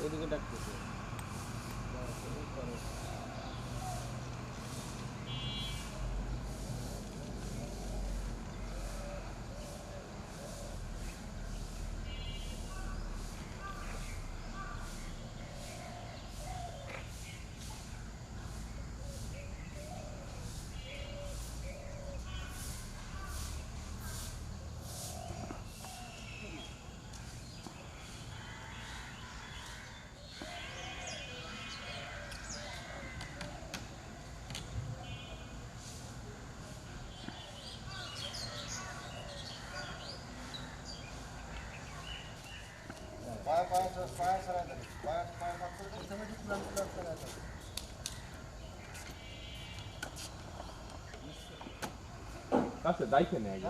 এদিকে ডাকতেছে। কাছে দাইছে না আগে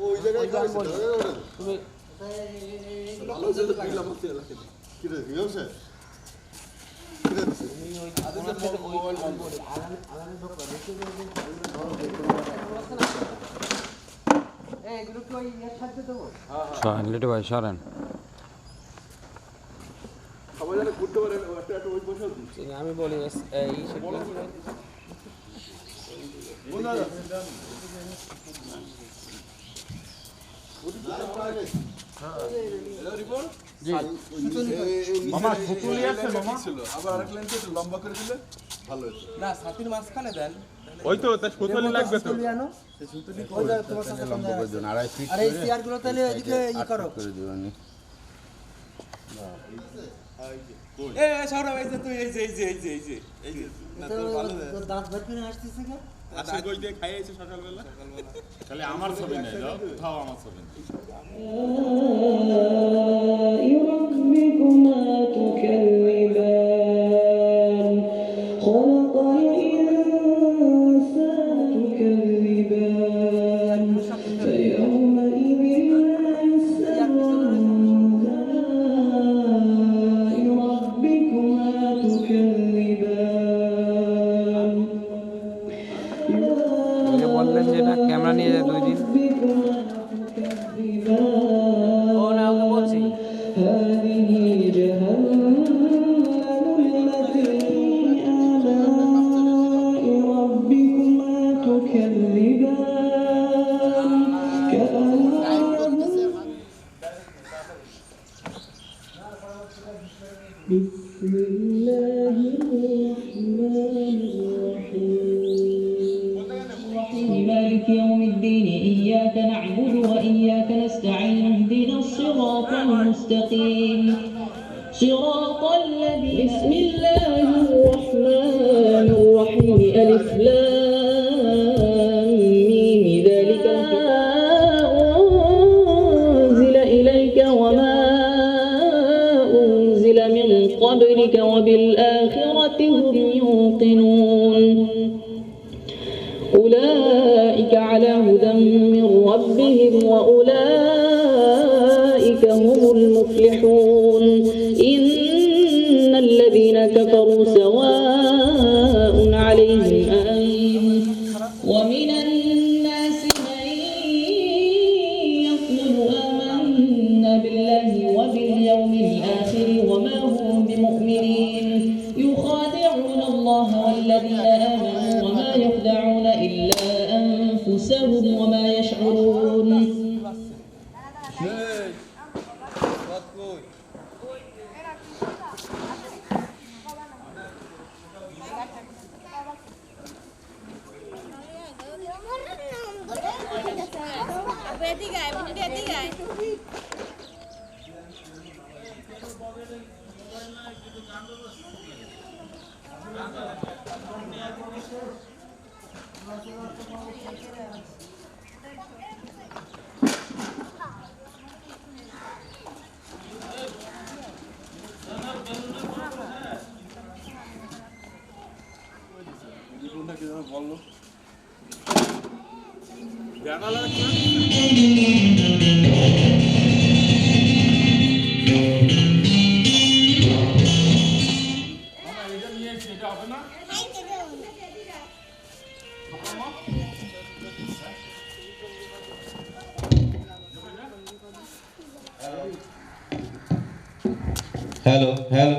ওই জায়গায় তুমি ভালো যেতে পাইলাম কি রে কি হচ্ছে ভাই সরেন সবাই যেন ঘুরতে পারে একটা ওই বসে আমি বলি এই লম্বা করে দিলে ভালো হতো না ছাতির মাঝখানে দেন ওই তো তার সুতলি লাগবে তো লম্বা করে দিন 2.5 ফিট আর এই চেয়ারগুলো তাহলে এদিকে ই করো করে দিবানি এ সরব এই যে তুই এই যে না তোর ভালো দে দাঁত বের করে আসতেছে কে আজকে কই দিয়ে খাইয়েছে সকালবেলা তাহলে আমার ছবি নাই দাও উঠাও আমার ছবি ربكما تكذبان خلق الإنسان تكذبان فيومئذ لا يسأل عن آلاء ربكما تكذبان বললেন যেটা ক্যামেরা নিয়ে যায় 2 দিন ও না ওকে বলছি هذه جهنم التي آلاء ربكما تكذبان كأنها بسم الله الرحمن الرحيم مالك يوم الدين إياك نعبد وإياك نستعين اهدنا الصراط المستقيم صراط الذين بسم الله الرحمن الرحيم ألف لام ميم ذلك الكتاب أنزل إليك وما أنزل من قبلك وبالآخرة هم يوقنون أولئك على هدى من ربهم وأولئك هم المفلحون إن الذين كفروا سواء عليهم ومن الناس من يقول آمنا بالله وباليوم الآخر وما هم بمؤمنين يخادعون الله والذين آمنوا وما يخدعون إلا أنفسهم وما يشعرون বললো জানালা এটা নিয়ে এসে এটা হবে না হ্যালো হ্যালো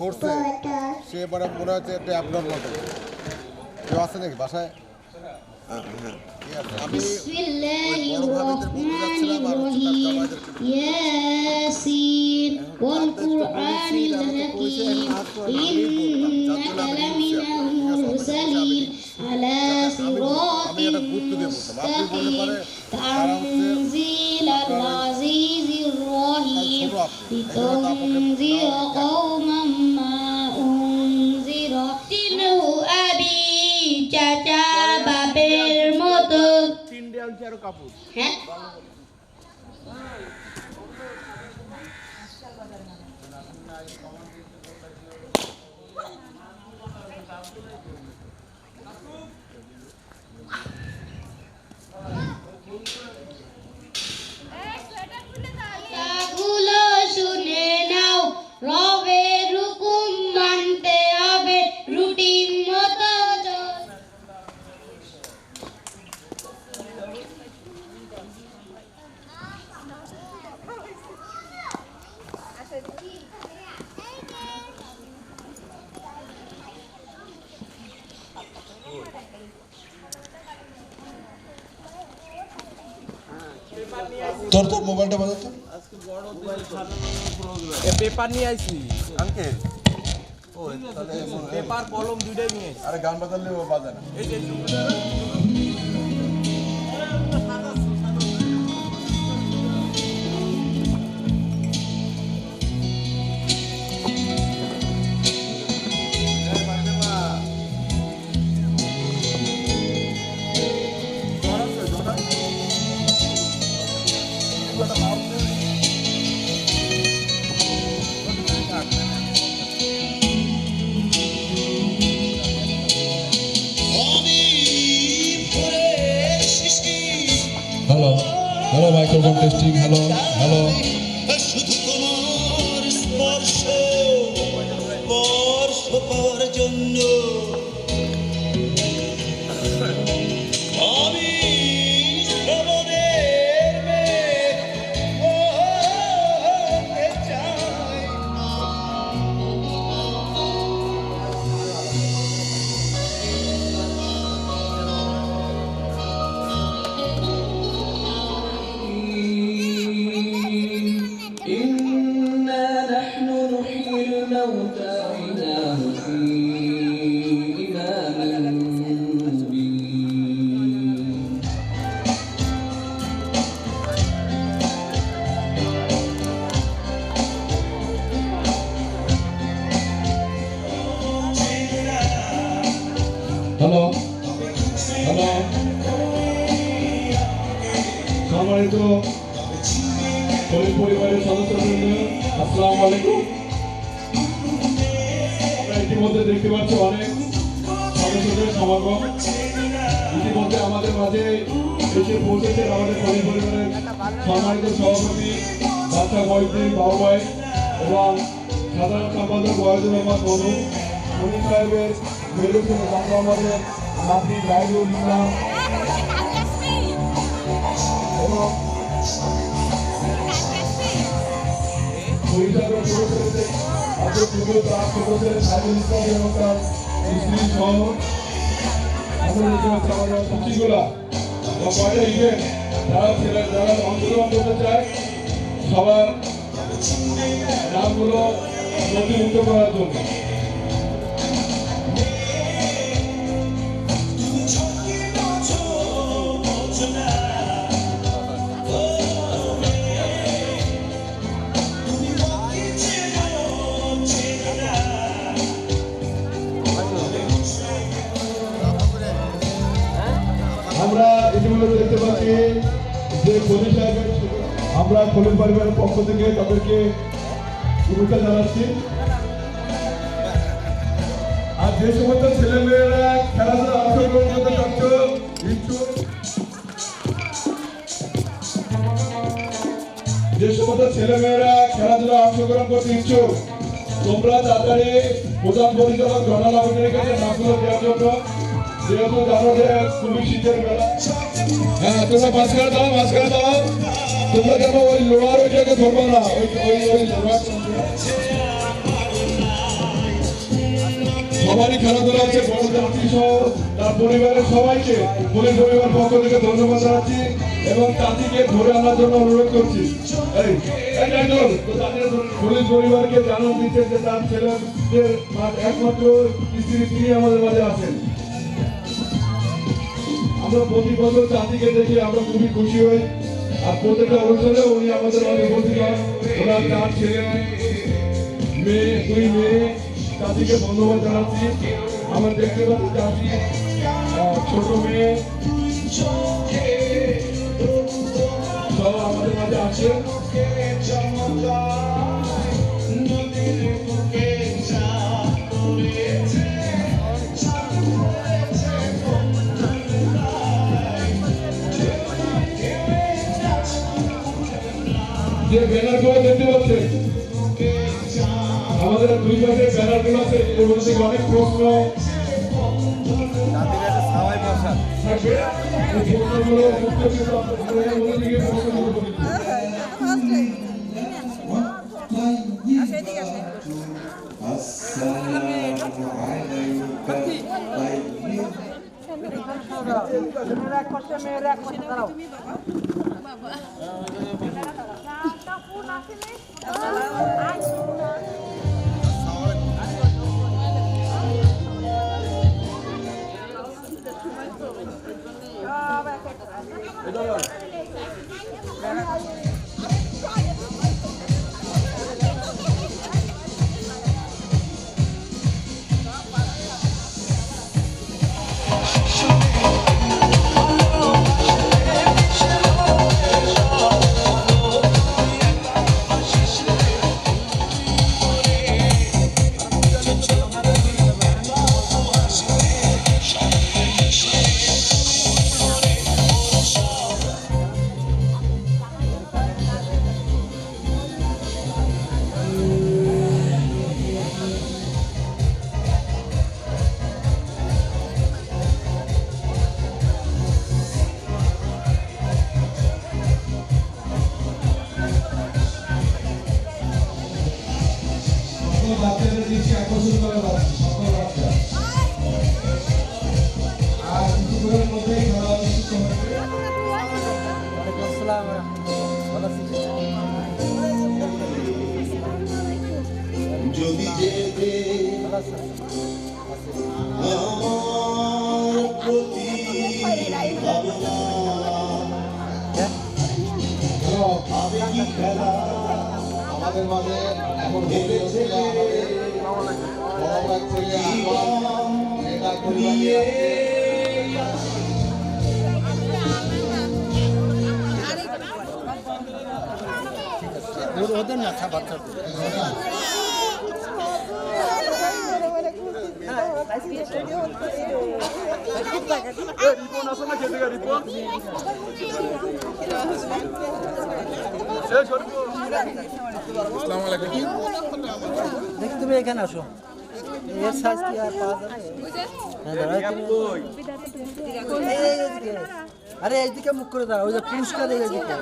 ধরছে সে এবারে মনে হচ্ছে একটা অ্যাপডর মতো কেউ আছে নাকি বাসায় আমি ياسين والقرآن الحكيم إنك لمن المرسلين على صراط مستقيم تنزيل العزيز الرحيم لتنذر قوما ما أنذر تنه أبي চাচা বাবের মতো হ্যাঁ গুলো শুনে নাও রবের হুকুম মানতে হবে রুটিন মতো তোর তোর মোবাইলটা বাজাতো পেপার নিয়ে আইছি আঙ্কেল পেপার কলম দুইটাই নিয়ে আরে গান বাজালে ও বাজায় না hello microphone testing hello hello শুধু তোমার স্পর্শ পাওয়ার জন্য আমি শ্রবণের মেঘ হতে চাই إنا نحن نحيي الموتى وإذا هم في إمام مبين হ্যালো হ্যালো সম্মানিত পরিবারের সদস্যবৃন্দ, আসসালামু আলাইকুম। আমরা ইতিমধ্যে দেখতে পাচ্ছি অনেক সদস্যদের সমাগম। ইতিমধ্যে আমাদের মাঝে এসে পৌঁছেছেন আমাদের পরিবারের সম্মানিত সভাপতি ডাক্তার মহিউদ্দিন বাবু ভাই এবং সাধারণ সম্পাদক ওয়াহিদুর রহমান মনু, মনির সাহেবের মেরুকে আমাদের নাতি জাহিদুল ইসলাম এবং পরিচালক স্ত্রী সহ আমাদের সূচিগুলা বা কয়টা ইভেন্ট যারা অংশগ্রহণ করতে চায় সবার নামগুলো নথিভুক্ত করার জন্য। আমরা ইতিমধ্যে দেখতে পাচ্ছি যে খলিল সাহেবের, আমরা খলিল পরিবারের পক্ষ থেকে তাদেরকে শুভেচ্ছা জানাচ্ছি। আর যে সমস্ত ছেলেমেয়েরা খেলাধুলা অংশগ্রহণ করতে চাচ্ছ, ইচ্ছুক, যে সমস্ত ছেলেমেয়েরা খেলাধুলা অংশগ্রহণ করতে ইচ্ছুক, তোমরা তাড়াতাড়ি প্রধান পরিচালক জনাল আহমেদের কাছে নামগুলো দেওয়ার জন্য, যেহেতু জানো যে খুবই শীতের বেলা। হ্যাঁ, তোমরা মাঝখানে দাও, তোমরা যেন ওই লোহার ওইটাকে ধরবো না, সবারই খেলাধুলা আছে। বড় যাত্রী সহ তার পরিবারের সবাইকে পুলিশ পরিবার পক্ষ থেকে ধন্যবাদ জানাচ্ছি এবং তাঁতিকে ধরে আনার জন্য অনুরোধ করছি। পুলিশ পরিবারকে জানান দিচ্ছেন যে তার ছেলেদের একমাত্র স্ত্রী তিনি আমাদের মাঝে আছেন। আমরা প্রতি বছর চাঁদিকে দেখি আমরা খুবই খুশি হই। আর প্রত্যেকটা অনুষ্ঠানে উনি আমাদের মাঝে উপস্থিত হন। ওনার 4 ছেলে মেয়ে, 2 মেয়ে, চাঁদিকে ধন্যবাদ জানাচ্ছি। আমরা দেখতে পাচ্ছি চাঁদি ছোট মেয়ে সব আমাদের মাঝে আছে। যে ব্যানারগুলো দেখতে পাচ্ছেন, আমাদের 2 পাশে ব্যানারগুলো আছে, এর মধ্যে থেকে অনেক প্রশ্ন থাকবে। এই প্রশ্নগুলো উত্তর কিন্তু আপনাদের মধ্যে থেকে প্রশ্নগুলো করতে বাচ্চাদের দৃষ্টি আকর্ষণ করে সকল বাচ্চা। আর কিছুক্ষণের মধ্যেই খেলা অনুষ্ঠিত হবে। যদি যেতে আমার প্রতি ভাবনা আবেগী খেলা আমাদের মাঝে এখন ছেলে আমাদের ছেলে এটা করিয়ে ওদের না বাচ্চাদের দেখ তুমি এখানে আসো এর সাইজ কি আর পাওয়া যাবে আরে এইদিকে মুখ করে দাও ওই যে পুরস্কার এইদিকে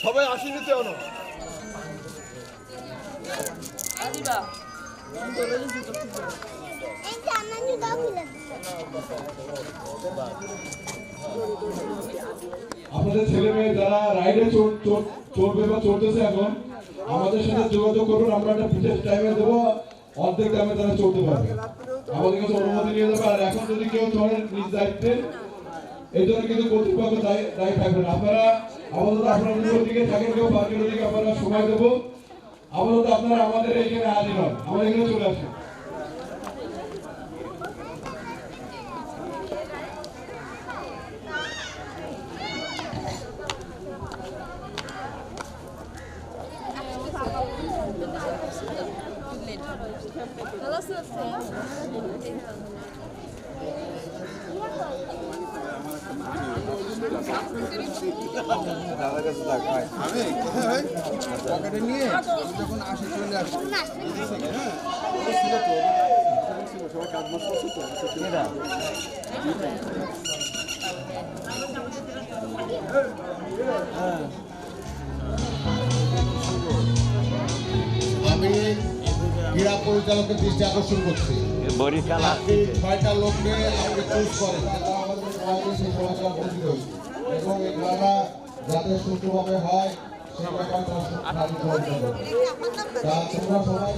সবাই আসেনি তো আপনাদের ছেলে মেয়ে যারা রাইডে চড়বে বা চড়তেছে এখন আমাদের সাথে যোগাযোগ করুন, আমরা একটা বিশেষ টাইমে দেবো, অর্ধেক দামে তারা চড়তে পারবে, আমাদের কাছে অনুমতি নিয়ে যাবে। আর এখন যদি কেউ চড়েন নিজ দায়িত্বে, এই জন্য কিন্তু কর্তৃপক্ষ দায়ী থাকবেন। আপনারা আপাতত আপনাদের দিকে থাকেন, কেউ পার্কের দিকে আপনারা সময় দেবো। আপাতত আপনারা আমাদের এইখানে হাজির হন, আমাদের এখানে চলে আসেন। আমি কোথায় ভাই পকেটে নিয়ে যখন আসি চলে আসি আমি ক্রীড়া পরিচালকের দৃষ্টি আকর্ষণ করছি, আপনি 6টা লোককে আপনি চুজ করেন, সেটা আমাদের সমাজে সেই সমাজটা উপস্থিত হয়েছে এবং এই খেলাটা যাতে সুষ্ঠুভাবে হয় সেই ব্যাপারটা তা তোমরা সবাই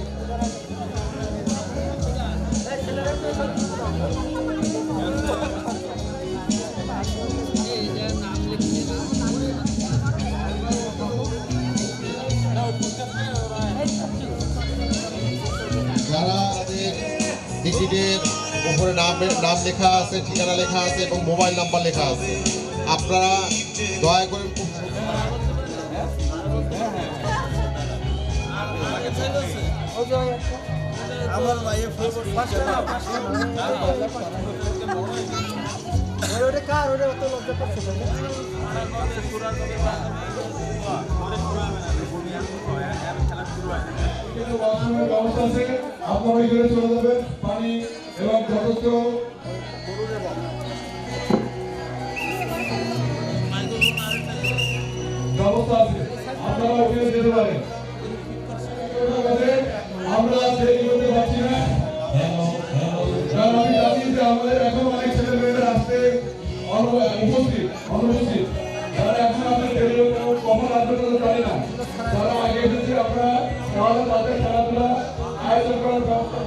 যারা টিকিটের উপরে নাম লেখা আছে, ঠিকানা লেখা আছে এবং মোবাইল নাম্বার লেখা আছে, আপনারা দয়া করে আমার ভাইয়ের ওটা কার ওটা অত লজ্জা করছে ব্যবস্থা আছে, আপনারা ওইখানে চলে যাবেন, পানি এবং যথেষ্ট ব্যবস্থা আছে, আপনারা ওইখানে যেতে পারেন। আমরা দেরি করতে পারছি না, কারণ আমি জানি যে আমাদের এখন অনেক ছেলে মেয়েদের আসতে অনুপস্থিত, যারা এখন আমাদের দেরি কখন আসবে তাদের জানি না, যারা আগে এসেছি আমরা তাহলে তাদের খেলাধুলা আয়োজন করার ব্যবস্থা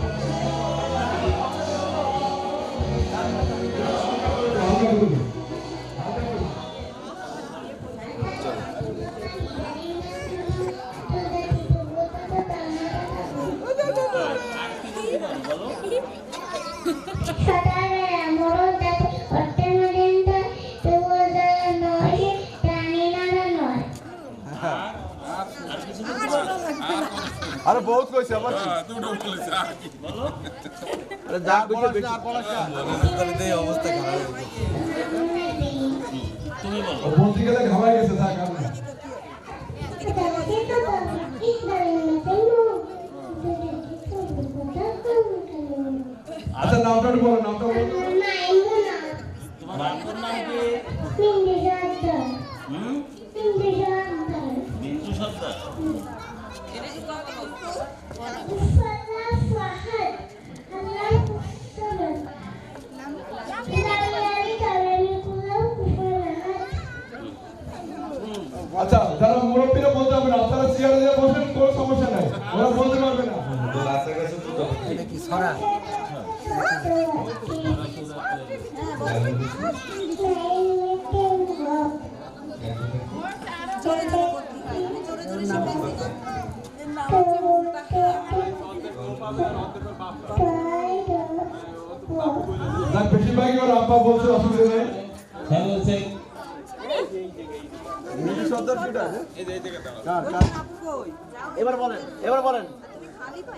আরে বহুত কইছে আবার দুটো বলেছে আর কি বলো আরে যা কইছে বেশি আর পড়াশা তাহলে এই অবস্থা খারাপ তুমি বলো বলতে গেলে ঘামাই গেছে তা কারণ আচ্ছা নামটা বলো, নামটা বলো। তোমার নাম কি? আচ্ছা, যারা মুরব্বীরা বলতে হবে না, আপনারা চেয়ারে দিয়ে বসেন, কোনো সমস্যা নাই, ওরা বলতে পারবে না। এটা কি ছড়া? তার বেশিরভাগই ওর আব্বা বলছে, অসুবিধা নেই। এবার বলেন,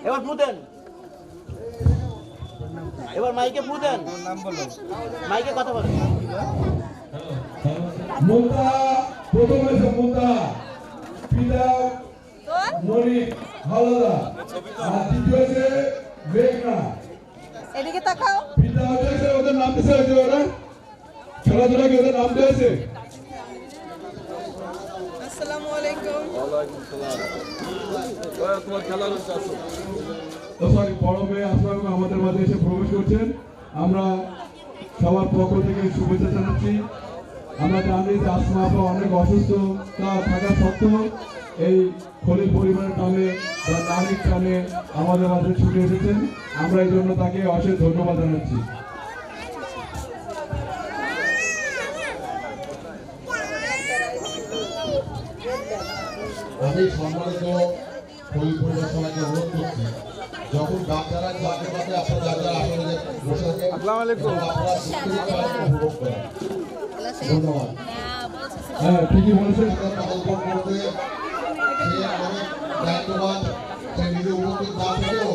এবার ফুটেন, এবার মাইকে ফুটেন, মাইকে কথা বলেন। মুন্তা প্রথম হয়েছে, মুন্তা পিতা মনিক হাওলাদার, আর দ্বিতীয় হয়েছে মেঘনা। এদিকে তাকাও। পিতা হয়েছে, ওদের নাম দিয়েছে, হয়েছে ওরা খেলাধুলা কি ওদের নাম দিয়েছে। আসসালামু আলাইকুম। সরি, বড় মেয়ে আসলাম আমাদের মাঝে এসে প্রবেশ করছেন। আমরা সবার পক্ষ থেকে শুভেচ্ছা জানাচ্ছি। আমরা জানি যে আসমা আপা অনেক অসুস্থতা থাকা সত্ত্বেও এই খলিল পরিবারের টানে বা নারীর টানে আমাদের মাঝে ছুটে এসেছেন। আমরা এই জন্য তাকে অশেষ ধন্যবাদ জানাচ্ছি। আমি সম্মানিত খলিল পরিবার সবাইকে অনুরোধ করছি, যখন বাচ্চারা ক্লাসে পাবে আপনারা যারা আসলে বসে থাকেন, আপনারা উপভোগ করেন। ধন্যবাদ। হ্যাঁ, ঠিকই বলেছেন। পালন করতে সে অনেক দায়িত্ববান, সে নিজে উপস্থিত না থেকেও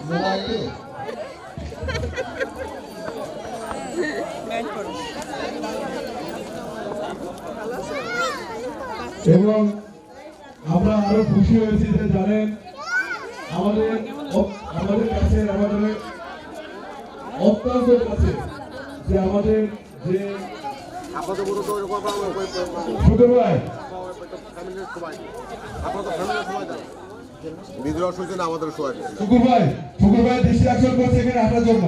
মোবাইলে এবং আমরা আরো খুশি হয়েছি যে জানেন আমাদের কাছে, আমাদের অত্যন্ত কাছে যে আমাদের যে শুকুর ভাই শুকুর ভাই দৃষ্টি আকর্ষণ করছে এখানে আসার জন্য।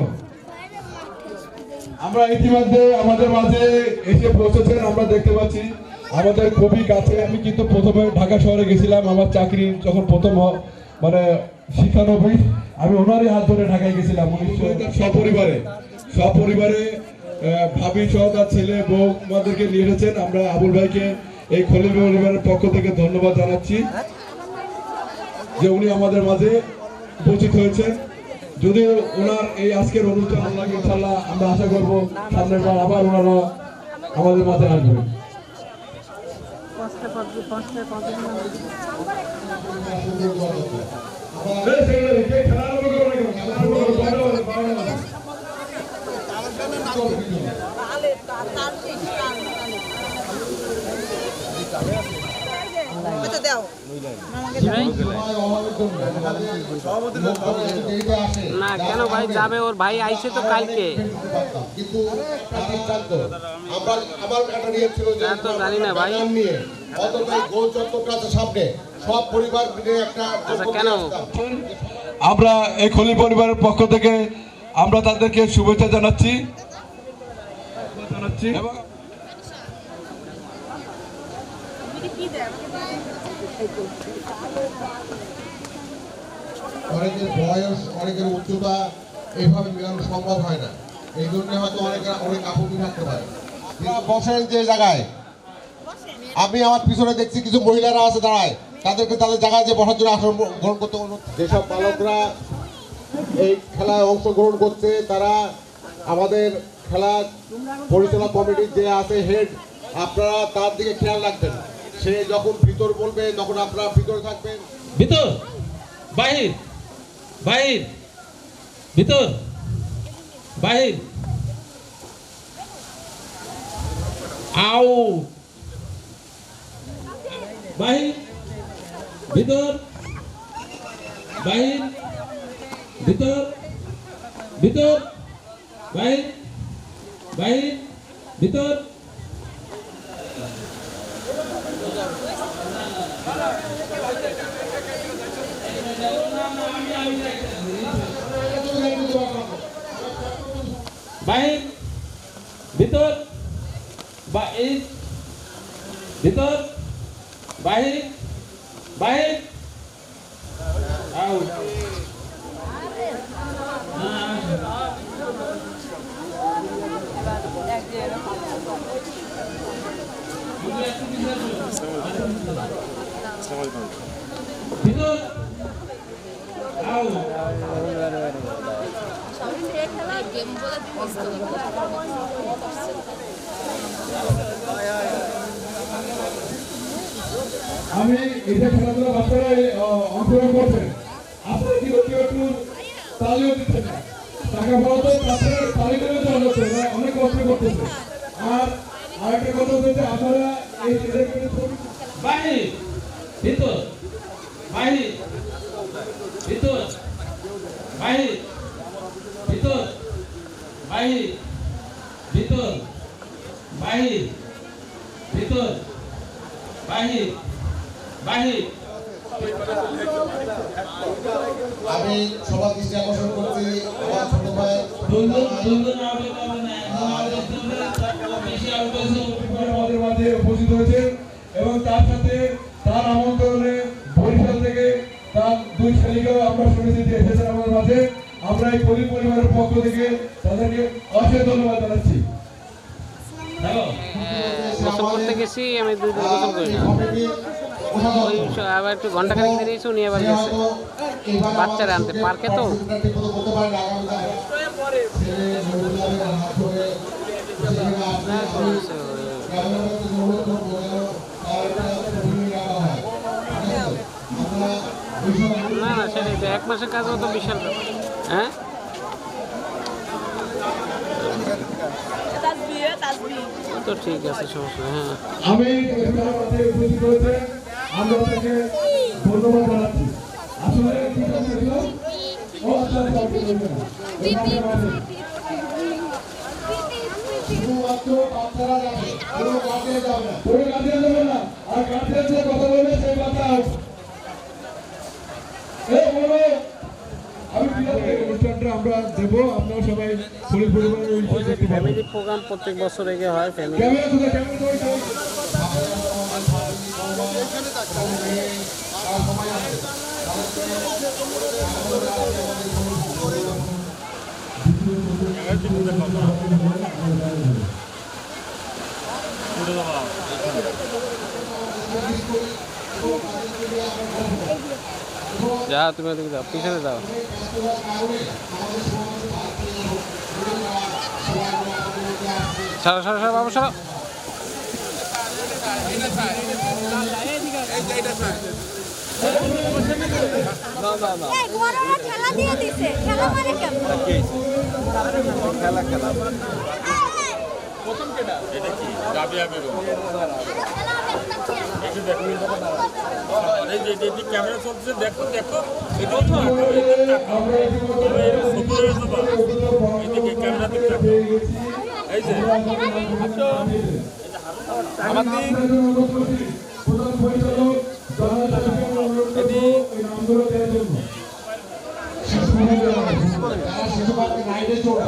আমরা ইতিমধ্যে আমাদের মাঝে এসে পৌঁছেছেন, আমরা দেখতে পাচ্ছি আমাদের খুবই কাছে। আমি কিন্তু প্রথমে ঢাকা শহরে গেছিলাম আমার চাকরি যখন প্রথম মানে শিক্ষানবিশ, আমি ওনারই হাত ধরে ঢাকায় গেছিলাম সপরিবারে ভাবি সহ তার ছেলে বউ আমাদেরকে নিয়ে এসেছেন। আমরা আবুল ভাইকে এই খলিল পরিবারের পক্ষ থেকে ধন্যবাদ জানাচ্ছি যে উনি আমাদের মাঝে উপস্থিত হয়েছেন। যদি ওনার এই আজকের অনুষ্ঠান ভালো লাগে ইনশাআল্লাহ আমরা আশা করবো সামনের বার আবার ওনারা আমাদের মাঝে আসবেন। না কেন ভাই যাবে, ওর ভাই আইছে তো কালকে, কিন্তু আমার একটা নিয়ম ছিল যে তো জানি না ভাই অতটা গোল চত্বরটা আছে সামনে, সব পরিবার মিলে একটা কেন আমরা এই খলিল পরিবারের পক্ষ থেকে আমরা তাদেরকে শুভেচ্ছা জানাচ্ছি। অনেকের বয়স, অনেকের উচ্চতা এইভাবে মেলানো সম্ভব হয় না, এই জন্য হয়তো অনেক আপত্তি থাকতে পারে। বসেন যে জায়গায়, আমি আমার পিছনে দেখছি কিছু মহিলারা আছে দাঁড়ায়, তাদেরকে তাদের জায়গায় যে বসার জন্য আসন গ্রহণ করতে অনুরোধ। যেসব বালকরা এই খেলায় অংশগ্রহণ করছে তারা আমাদের খেলা পরিচালনা কমিটির যে আছে হেড, আপনারা তার দিকে খেয়াল রাখবেন। সে যখন ভিতর বলবে তখন আপনারা ভিতরে থাকবেন। ভিতর বাহির, বাহির ভিতর, বাহির, আউট, বাহির, ভিতর, বাহির, ভিতর, ভিতর, বাহির, বাহির, ভিতর। বাহির ভিতর বাহির ভিতর বাহির বাহির আউট ভিতর আউট আমি এটা খেলাধুলা বাচ্চারা অংশগ্রহণ করছেন আপনি কি একটু তালিও দিচ্ছেন না টাকা পাওয়া তো বাচ্চারা তালি করে দেওয়া হচ্ছে না অনেক কষ্ট করতেছে আর আরেকটা কথা হচ্ছে আপনারা এই বাহির ভিতর বাহির ভিতর বাহির ভিতর বাহির ভিতর বাহির ভিতর বাহির বাহির আমি সবার দৃষ্টি আকর্ষণ করছি আমার ছোট ভাই আমাদের মাঝে উপস্থিত হয়েছে এবং তার সাথে তার আমন্ত্রণে বরিশাল থেকে তার দুই ছেলেকেও আমরা শুনেছি যে এসেছেন আমাদের মাঝে আমরা এই পরিবারের পক্ষ থেকে তাদেরকে অশেষ ধন্যবাদ জানাচ্ছি। গোসল করতে গেছি আমি 2 দিন গোসল করি না ওই আবার একটু ঘন্টা খানিক বেরিয়েছে উনি আবার গেছে বাচ্চারা আনতে পার্কে তো না না সেটাই তো 1 মাসের কাজও তো বিশাল হ্যাঁ তো ঠিক আছে সমস্যা হ্যাঁ আমি উপস্থিত হয়েছে আমরা তাকে ধন্যবাদ জানাচ্ছি আসলে শুধুমাত্র বাচ্চারা যাবে কোনো গার্জিয়ান যাবে না কোনো গার্জিয়ান যাবে না আর গার্জিয়ান যে কথা বলবে সেই বাচ্চা আমি অনুষ্ঠানটা আমরা দেব আপনারা সবাই পরিবারের ফ্যামিলি প্রোগ্রাম প্রত্যেক বছর এগে হয় ফ্যামিলি যা তুমি ওদিকে যাও পিছনে যাও সরো সরো সরো বাবু সরো খেলা দিয়ে দিছে খেলা মানে কেমন খেলা খেলা প্রথম কেটা এটা কি রাবিয়া বেগম একটু দেখো এই যে এই ক্যামেরা চলছে দেখো দেখো এটা তো এদিকে ক্যামেরা দেখো এই যে আমাদের প্রধান পরিচালক শিশু পার্কে রাইডে চড়ে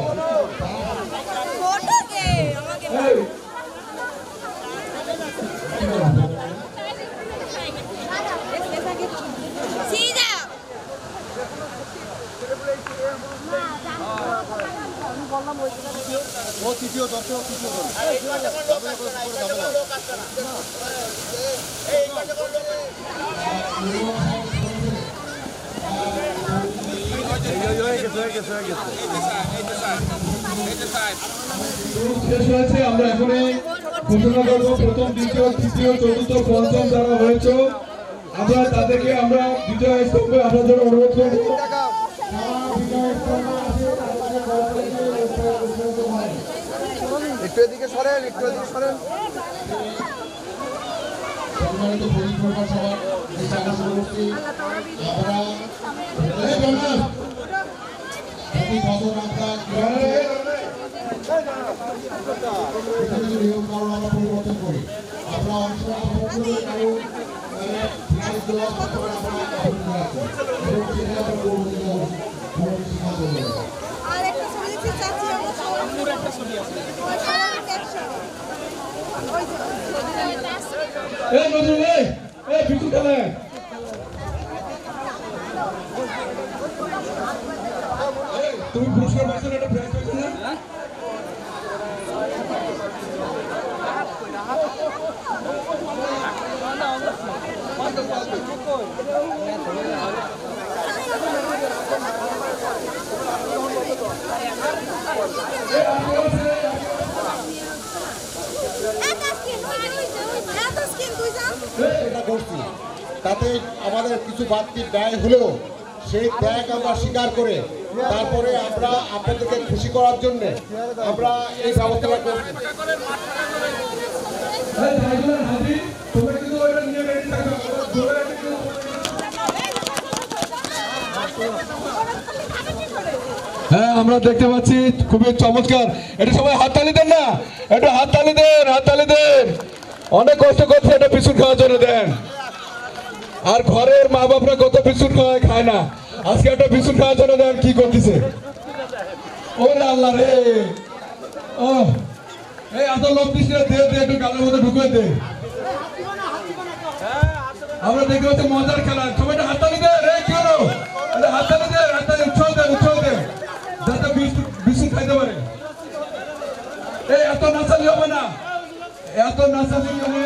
ও তৃতীয় দর্শক তৃতীয় শেষ হয়েছে আমরা এখন ঘোষণা করবো প্রথম দ্বিতীয় তৃতীয় চতুর্থ পঞ্চম যারা হয়েছে আমরা তাদেরকে আমরা বিজয় স্তম্ভে আসার জন্য অনুরোধ করবো। একটু এদিকে সরেন একটু এদিকে সরেন সম্মানিত পরিবার সবার দৃষ্টি আকর্ষণ করছি আমরা প্রতি বছর আমরা নিয়ম কারণ আমরা পরিবর্তন করি আমরা অংশ কারণ কমিটির সিদ্ধান্ত নেবে। আর একটা ছবি দেখছি চাচি আমরা সবাই পুরো একটা ছবি আছে ওই সবাই একসাথে ওই যে এই নজরুল এই বিটু খেলে তুমি পুরস্কার পাচ্ছ না, একটা প্রাইজ পাচ্ছ না? এটা করছি, তাতে আমাদের কিছু বাড়তি ব্যয় হলেও সেই ত্যাগ আমরা স্বীকার করে তারপরে আমরা আপনাদেরকে খুশি করার জন্য আমরা এই ব্যবস্থাটা করছি। হ্যাঁ, আমরা দেখতে পাচ্ছি খুবই চমৎকার। এটা সবাই হাততালি দেন না, একটু হাততালি দেন, হাততালি দেন। অনেক কষ্ট করছে এটা বিস্কুট খাওয়ার জন্য, দেন। আর ঘরের মা বাপরা কত বিস্কুট খায় না, আজকে একটা বিস্কুট খাওয়ার জন্য দেন কি করতেছে। ওরে আল্লাহ রে, ও এই এত লোক দিচ্ছে, দে দে একটু গালের মধ্যে ঢুকে দে। আমরা দেখতে পাচ্ছি মজার খেলা, সবাই একটা হাততালি দেন। রে কি হলো, হাততালি দেন, হাততালি উচ্ছল দেন, উচ্ছল দেন, যাতে বিস্কুট খাইতে পারে। এই এত নাচালি হবে না, এত নাচালি হবে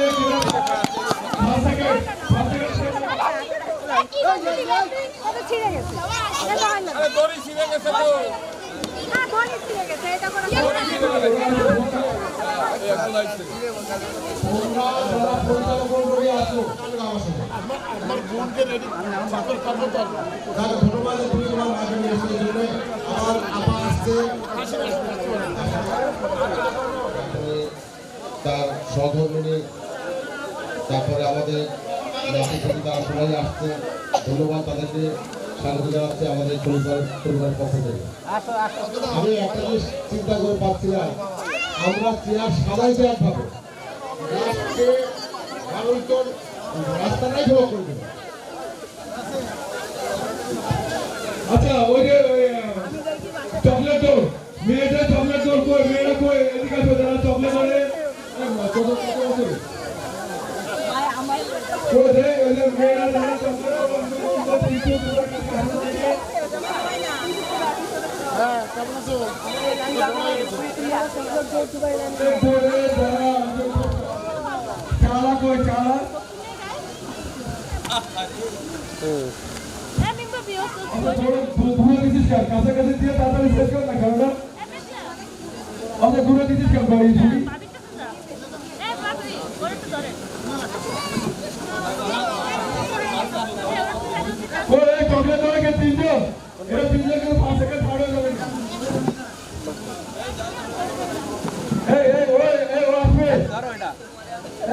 ছিঁড়ে গেছে দড়ি ছিঁড়ে গেছে তো। হ্যাঁ দড়ি ছিঁড়ে গেছে এটা করে তার সহধর্মিনী, তারপরে আমাদের তারা সবাই আসছে, ধন্যবাদ তাদেরকে, স্বাগত জানাচ্ছি আমাদের পরিবারের পক্ষ থেকে। আমি একটা জিনিস চিন্তা করে পাচ্ছিলাম, আমরা চেয়ার সাজাইতে একভাবে মানুষজন রাস্তাটাই জমা করে দেবে। আচ্ছা, ওই যে চকলেট দৌড়, মেয়েটা চকলেট দৌড় কই, মেয়েরা কই, এদিকে আসো, যারা চকলেট ধরে মেয়েরা যারা চালা কই, চালা কাছাকাছি দিয়ে তাড়াতাড়ি শেষ কর না, কারণ আমরা ঘুরে দিচ্ছিস কেন বাড়ি ছবি। চকলেট ধরে কে তিনজন, এরা তিনজন কিন্তু 5 সেকেন্ড ছাড় হয়ে যাবে না। ও আসবে,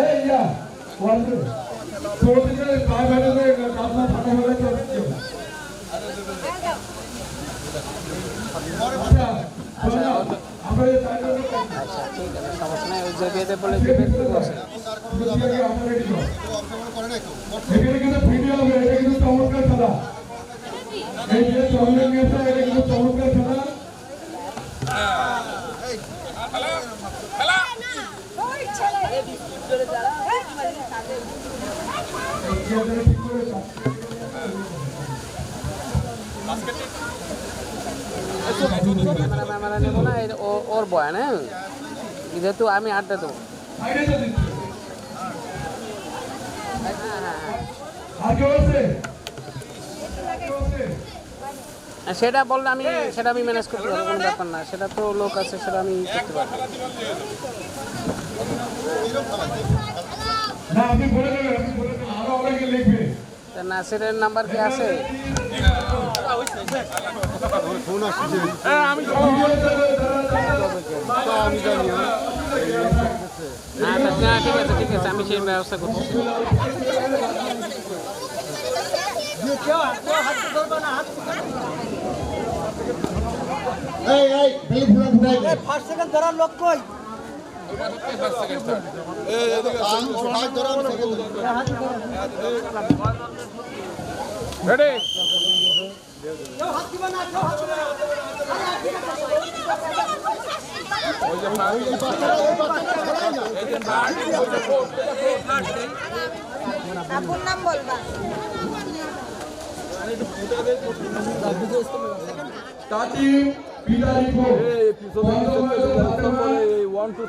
এই ইয়া ও আসবে, তোর দিকে পায়ে বেড়ে কাপড় ফাটা হয়ে চলছে। আচ্ছা ঠিক আছে, সমস্যা নাই, ওই জায়গাতে বলে দেবে কি বসে। এখানে কিন্তু ভিডিও হবে, এটা কিন্তু চমৎকার খেলা। এই যে চকলেট নিয়েছে, এটা কিন্তু চমৎকার খেলা। ক্যামেরা নেবো না, ওর বয়ান। হ্যাঁ, যেহেতু আমি আড্ডা দেবো। সেটা বললে আমি সেটা আমি ম্যানেজ করতে পারবো, কোনো ব্যাপার না। সেটা তো লোক আছে, সেটা আমি করতে পারবো। নাসিরের নাম্বার কি আছে? ঠিক আছে ঠিক আছে, আমি সেই ব্যবস্থা করছি। ফার্স্ট সেকেন্ড ধরার লোক কই? রেডি আপুর নাম বলবা। তাতি বিদায় কো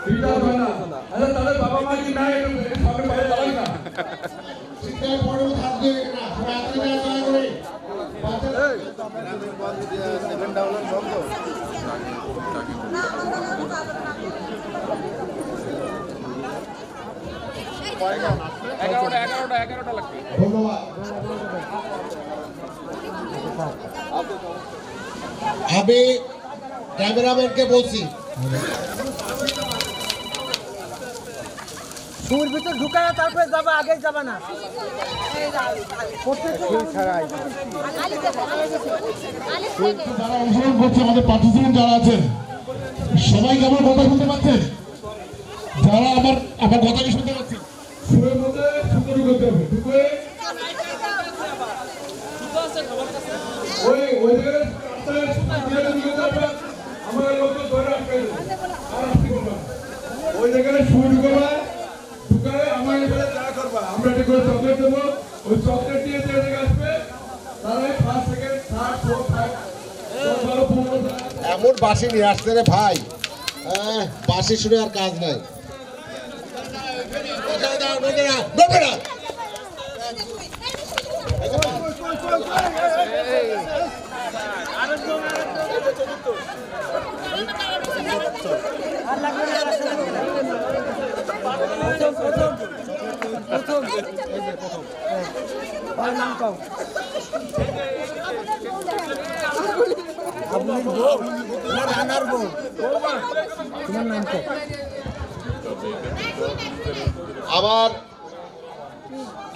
বিদায় বানা আরে তাদের বাবা মা কি নাই সামনে বাইরে দাঁড়াই না সিদ্ধায় পড়ো থাকবে না রাতে না করে সেকেন্ড ডাউনলোড বন্ধ। ধন্যবাদ। আমি ক্যামেরাম্যানকে বলছি সুর ভিতর ঢুকায় তারপরে যাবে, আগে যাবে না। যারা অংশগ্রহণ করছে, আমাদের পার্টিসিপেন্ট যারা আছেন, সবাইকে আমার কথা শুনতে পাচ্ছেন? যারা আমার কথা কি শুনতে পাচ্ছেন? সুরের মধ্যে সুন্দর করতে হবে ঢুকে ওই জায়গায় ঢুকে যাবে আমার লোক ধরে রাখবে আর আসতে করবা ওই জায়গায় সুর ঢুকাবা ঢুকায় আমার এখানে যা করবা আমরা একটা করে চকলেট দেবো ওই চকলেট দিয়ে যে জায়গায় আসবে তারা 5 সেকেন্ড 60 40 এমন বাঁশি নিয়ে আসছে রে ভাই, বাঁশি শুনে আর কাজ নাই। আমার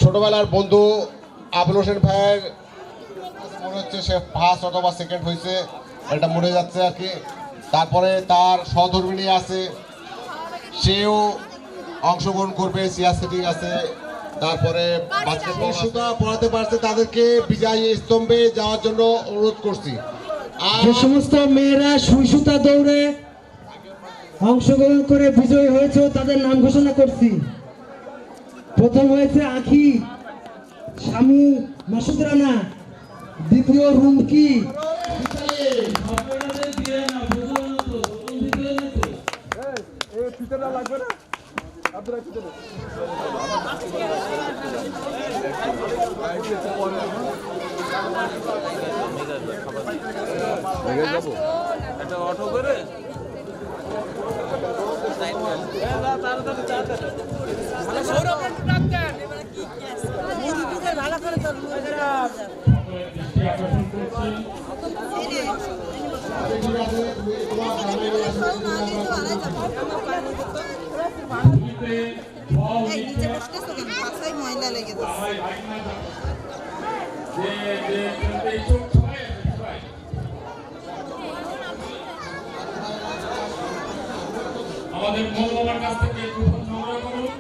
ছোটবেলার বন্ধু আবুল হোসেন ভাইয়ের মনে হচ্ছে সে ফার্স্ট অথবা সেকেন্ড হয়েছে, এটা মনে যাচ্ছে আর কি। তারপরে তার সহধর্মিণী আছে, সেও অংশগ্রহণ করবে, চেয়ার সেটিং আছে। তারপরে সুতা পড়াতে পারছে, তাদেরকে বিজয়ী স্তম্ভে যাওয়ার জন্য অনুরোধ করছি। যে সমস্ত মেয়েরা সুই সুতা দৌড়ে অংশগ্রহণ করে বিজয়ী হয়েছে তাদের নাম ঘোষণা করছি। প্রথম হয়েছে আখি স্বামী মাসুদ রানা, দ্বিতীয় রুমকি, একটা অটো করে নিচে বসতেছো কেন? পাশায় ময়লা লেগে যাচ্ছে। আমাদের মৌলমার কাছ থেকে কুপন সংগ্রহ করুন।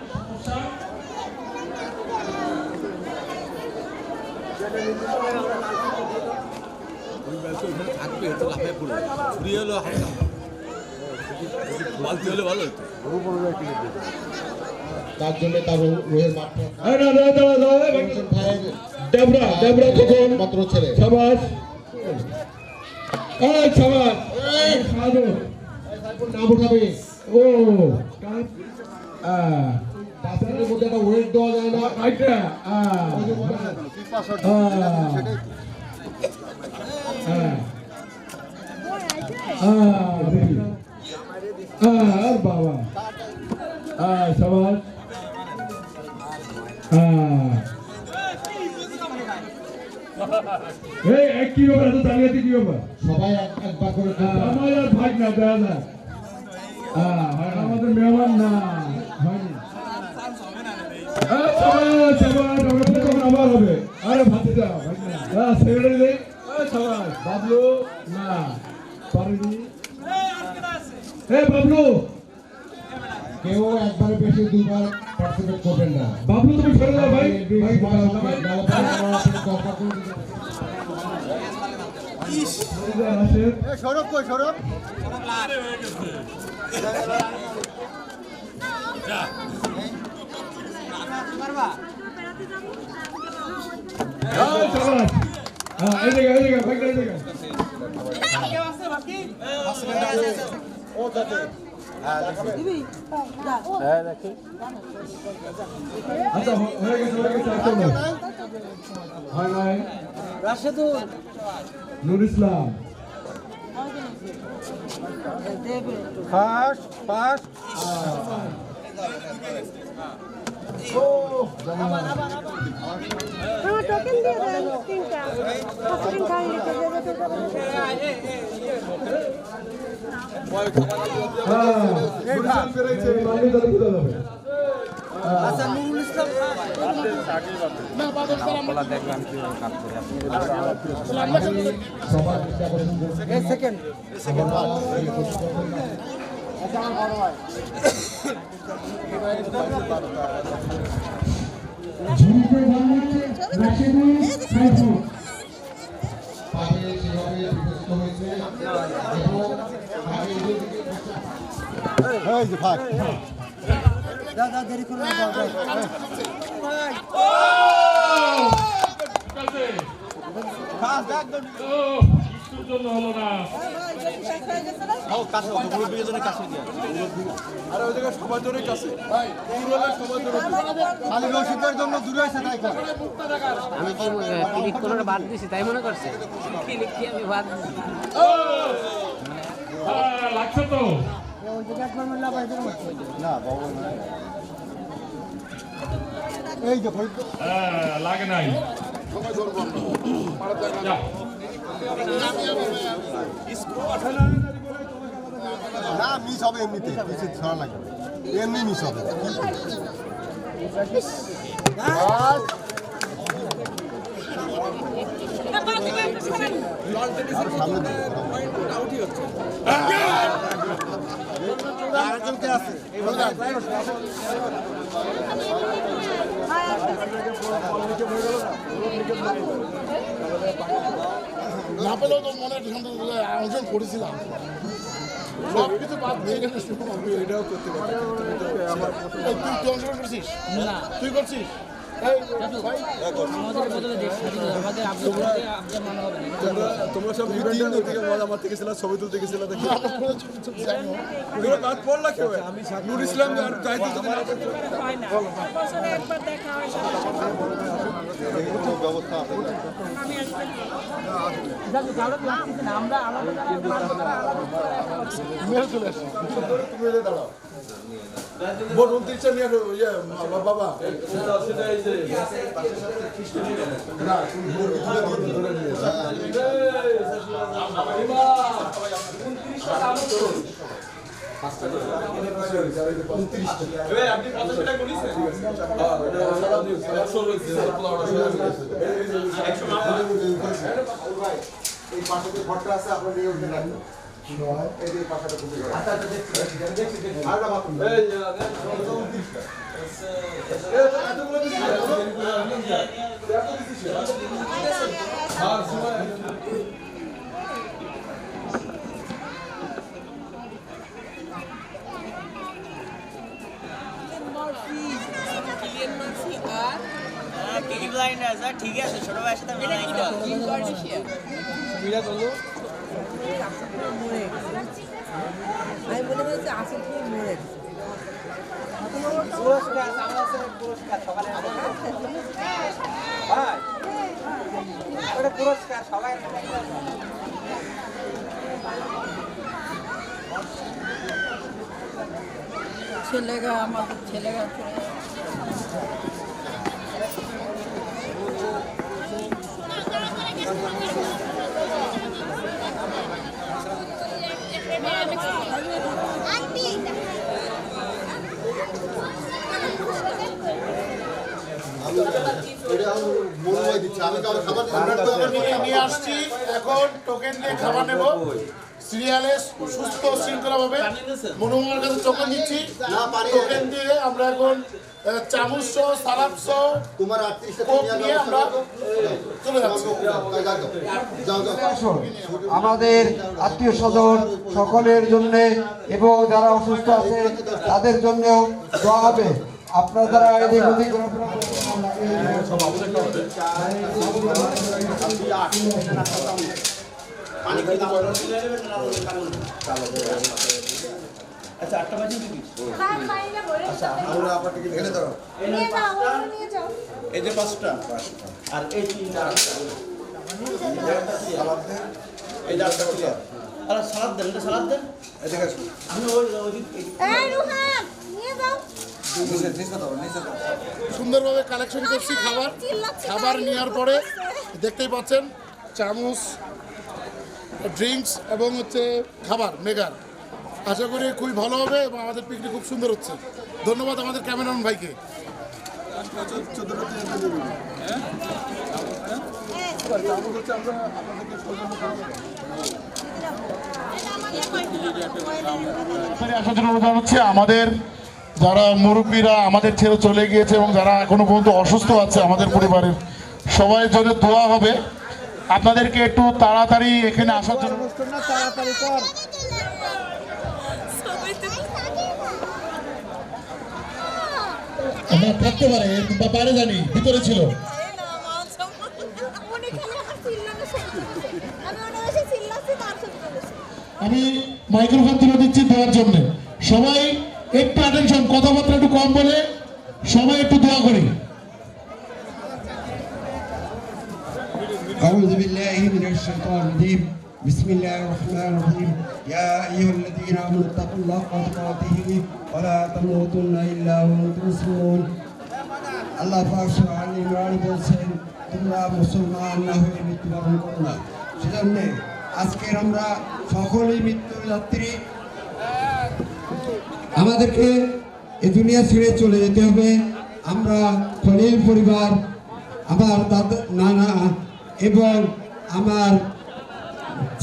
থাকবে তো লাফায় পড়বে, ঘুরিয়ে হলো হালকা বালতি হলে ভালো হতো। তার জন্য তার রোহের মাঠটা মাত্র ছেলে সাবাস সাবাস নাম উঠাবে। ও বাচ্চাদের মধ্যে একটা ওয়েট দেওয়া যায় না, আর বাবা সাবাস কি ব্যাপার এত তালিয়াতে কি ব্যাপার? সবাই একবার করে আমার আর ভাগ না দেওয়া যায় আমাদের মেহমান না হয়নি। আবার হবে আরে ভাতে যাও সেক্রেটারি বাবলু না পারেনি। বাবলু কেউ একবারে বেশি দুবার পার্টিসিপেট করবেন না। বাবলু তুমি ফেলে দাও ভাই সৌরভ কই সৌরভ? এই জায়গা ভাই এই জায়গা আচ্ছা হয়ে গেছে হয় নাই রাশেদুল নুর ইসলাম ফার্স্ট টোকেন দিয়ে দেন তিনটা টোকেন খাই লিখে আচ্ছা নুরুল ইসলাম এক সেকেন্ড ঝুমকে বাংলাতে রাশেদুল সাইফুল পাবে সেভাবে বিকশিত হয়েছে এবং আগে এই যে ভাগ দাদা দেরি করুন না জন্য হলো না আরে ওই জায়গায় সবার জন্যই কাছে ভাই সবার জন্য খালি রশিদের জন্য দূরে আছে তাই করে আমি কি ক্লিক করে বাদ দিছি তাই মনে করছে ক্লিক কি আমি বাদ দিছি লাগছে তো ওই জায়গা একবার মেলা বাইরে না বাবু না এই যে ভাই লাগে নাই সময় ধরবো যা না মিস হবে এমনিতে কিছু ছাড়া লাগবে এমনি মিস হবে সামনে আউটই হচ্ছে আরেকজনকে আছে না পেলেও তো মনে আয়োজন করেছিলাম সব কিছু বাদ দিয়ে গেলে এটাও করতে পারি তুই অংশগ্রহণ করছিস না তুই করছিস তোমরা সব ইভেন্টের থেকে মজা মারতে গেছিলা ছবি তুলতে গেছিলা দেখি কাজ পড়লা কেউ নুর ইসলাম আর চাইতে ব্যবস্থা চলে আসছি তুমি দাঁড়াও ভোট 29 নিয়ে বাবা এই পাশে যে ঘরটা আছে আপনার দিকে উঠে রাখবেন এই যে পাশাটা খুঁজে গেল আচ্ছা দেখছি আর না বাথরুম এই এতগুলো দিছি আর সময় পিকি ব্লাইন্ডার্স ঠিক আছে ছোট ভাইয়ের সাথে মিলে কিম কার্দাশিয়ান সুবিধা করলো আমি বলে বলছি আসল কি মরে পুরস্কার সামনে পুরস্কার সকালে ভাই ওটা পুরস্কার সবাই ছেলেগা আমাদের ছেলেগা নিয়ে আসছি এখন টোকেন দিয়ে খাবার নেব সিরিয়ালে সুস্থ শৃঙ্খলাভাবে মনোমার কাছে টোকেন দিচ্ছি টোকেন দিয়ে আমরা এখন চামচ সহ সালাদ সহ তোমার কোক নিয়ে আমরা চলে যাচ্ছি। আমাদের আত্মীয় স্বজন সকলের জন্য এবং যারা অসুস্থ আছে তাদের জন্যও দোয়া হবে। আপনারা যারা এদিক ওদিক ঘোরাফেরা এই যে 5টা আর এই 3টা এই 4টা ক্লিয়ার। আর সালাদ দেন, এটা সালাদ দেন। এদিকে আসুন। আমি ওই এই রুহান নিয়ে যাও। সুন্দরভাবে কালেকশন করছি খাবার নেওয়ার পরে দেখতেই পাচ্ছেন চামচ ড্রিঙ্কস এবং হচ্ছে খাবার মেগার আশা করি খুবই ভালো হবে এবং আমাদের পিকনিক খুব সুন্দর হচ্ছে। ধন্যবাদ আমাদের ক্যামেরাম্যান ভাইকে। আমাদের যারা মুরব্বীরা আমাদের ছেড়ে চলে গিয়েছে এবং যারা এখনো পর্যন্ত অসুস্থ আছে আমাদের পরিবারের সবাই জন্য দোয়া হবে। আপনাদেরকে একটু তাড়াতাড়ি এখানে আসার জন্য তাড়াতাড়ি কর। আমরা থাকতে পারে বা বাইরে জানি ভিতরে ছিল। আমি মাইক্রোফোন তুলে দিচ্ছি দেওয়ার জন্য সবাই একটু অ্যাটেনশন, কথাবার্তা একটু কম বলে সবাই একটু দোয়া করি। أعوذ بالله من الشيطان الرجيم بسم الله الرحمن الرحيم يا أيها الذين آمنوا اتقوا الله حق تقاته ولا تموتن إلا وأنتم مسلمون আল্লাহ পাক সুবহানাহু ওয়া তাআলা বলেছেন তোমরা মুসলমান না হয়ে মৃত্যুবরণ করো না। সেজন্য আজকের আমরা সকলেই মৃত্যুর যাত্রী। আমাদেরকে এই দুনিয়া ছেড়ে চলে যেতে হবে। আমরা খলিল পরিবার, আমার দাদা নানা এবং আমার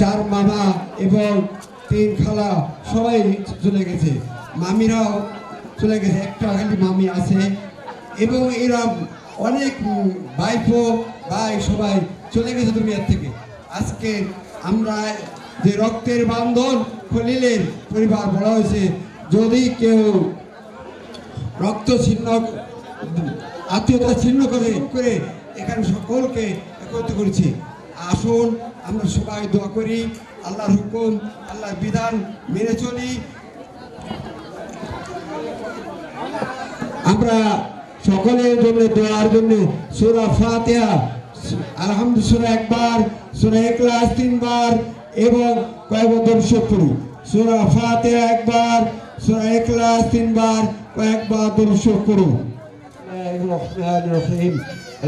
4 মামা এবং 3 খালা সবাই চলে গেছে, মামিরাও চলে গেছে, একটা খালি মামি আছে এবং এরা অনেক ভাইপো ভাই সবাই চলে গেছে দুনিয়ার থেকে। আজকে আমরা যে রক্তের বান্ধন খলিলের পরিবার বলা হয়েছে, যদি কেউ রক্ত ছিন্ন আত্মীয়তা ছিন্ন করে এখানে সকলকে একত্রিত করেছি। আসুন আমরা সবাই দোয়া করি, আল্লাহর হুকুম আল্লাহর বিধান মেনে চলি। আমরা সকলের জন্য দোয়ার জন্য সূরা ফাতিহা আলহামদুলিল্লাহ সূরা একবার, সূরা ইখলাস 3 বার এবং কয়েকবার দরুদ পড়ি। সূরা ফাতিহা একবার, সূরা ইখলাস 3 বার, কয়েকবার দরুদ পড়ি। الرحمن الرحيم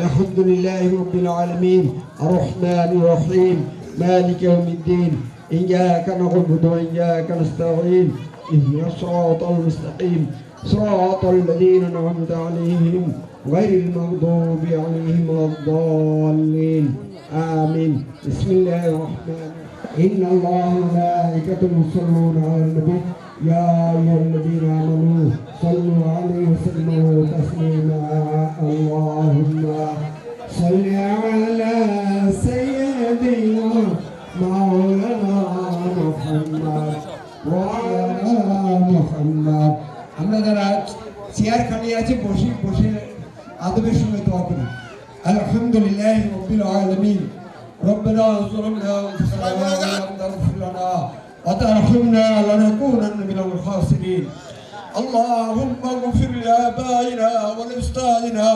الحمد لله رب العالمين الرحمن الرحيم مالك يوم الدين إياك نعبد وإياك نستعين اهدنا الصراط المستقيم صراط الذين أنعمت عليهم غير المغضوب عليهم ولا الضالين آمين. بسم الله الرحمن الرحيم إن الله وملائكته يصلون على النبي يا أيها الذين آمنوا صلوا عليه وسلموا تسليما اللهم صل على سيدنا مولانا محمد وعلى محمد. আমরা যারা চেয়ার খালি আছে বসে বসে আদবের সঙ্গে দোয়া করি। আলহামদুলিল্লাহ রাব্বিল আলামিন ربنا ظلمنا أنفسنا وإن لم تغفر لنا وترحمنا لنكونن من الخاسرين. اللهم اغفر لآبائنا ولأستاذنا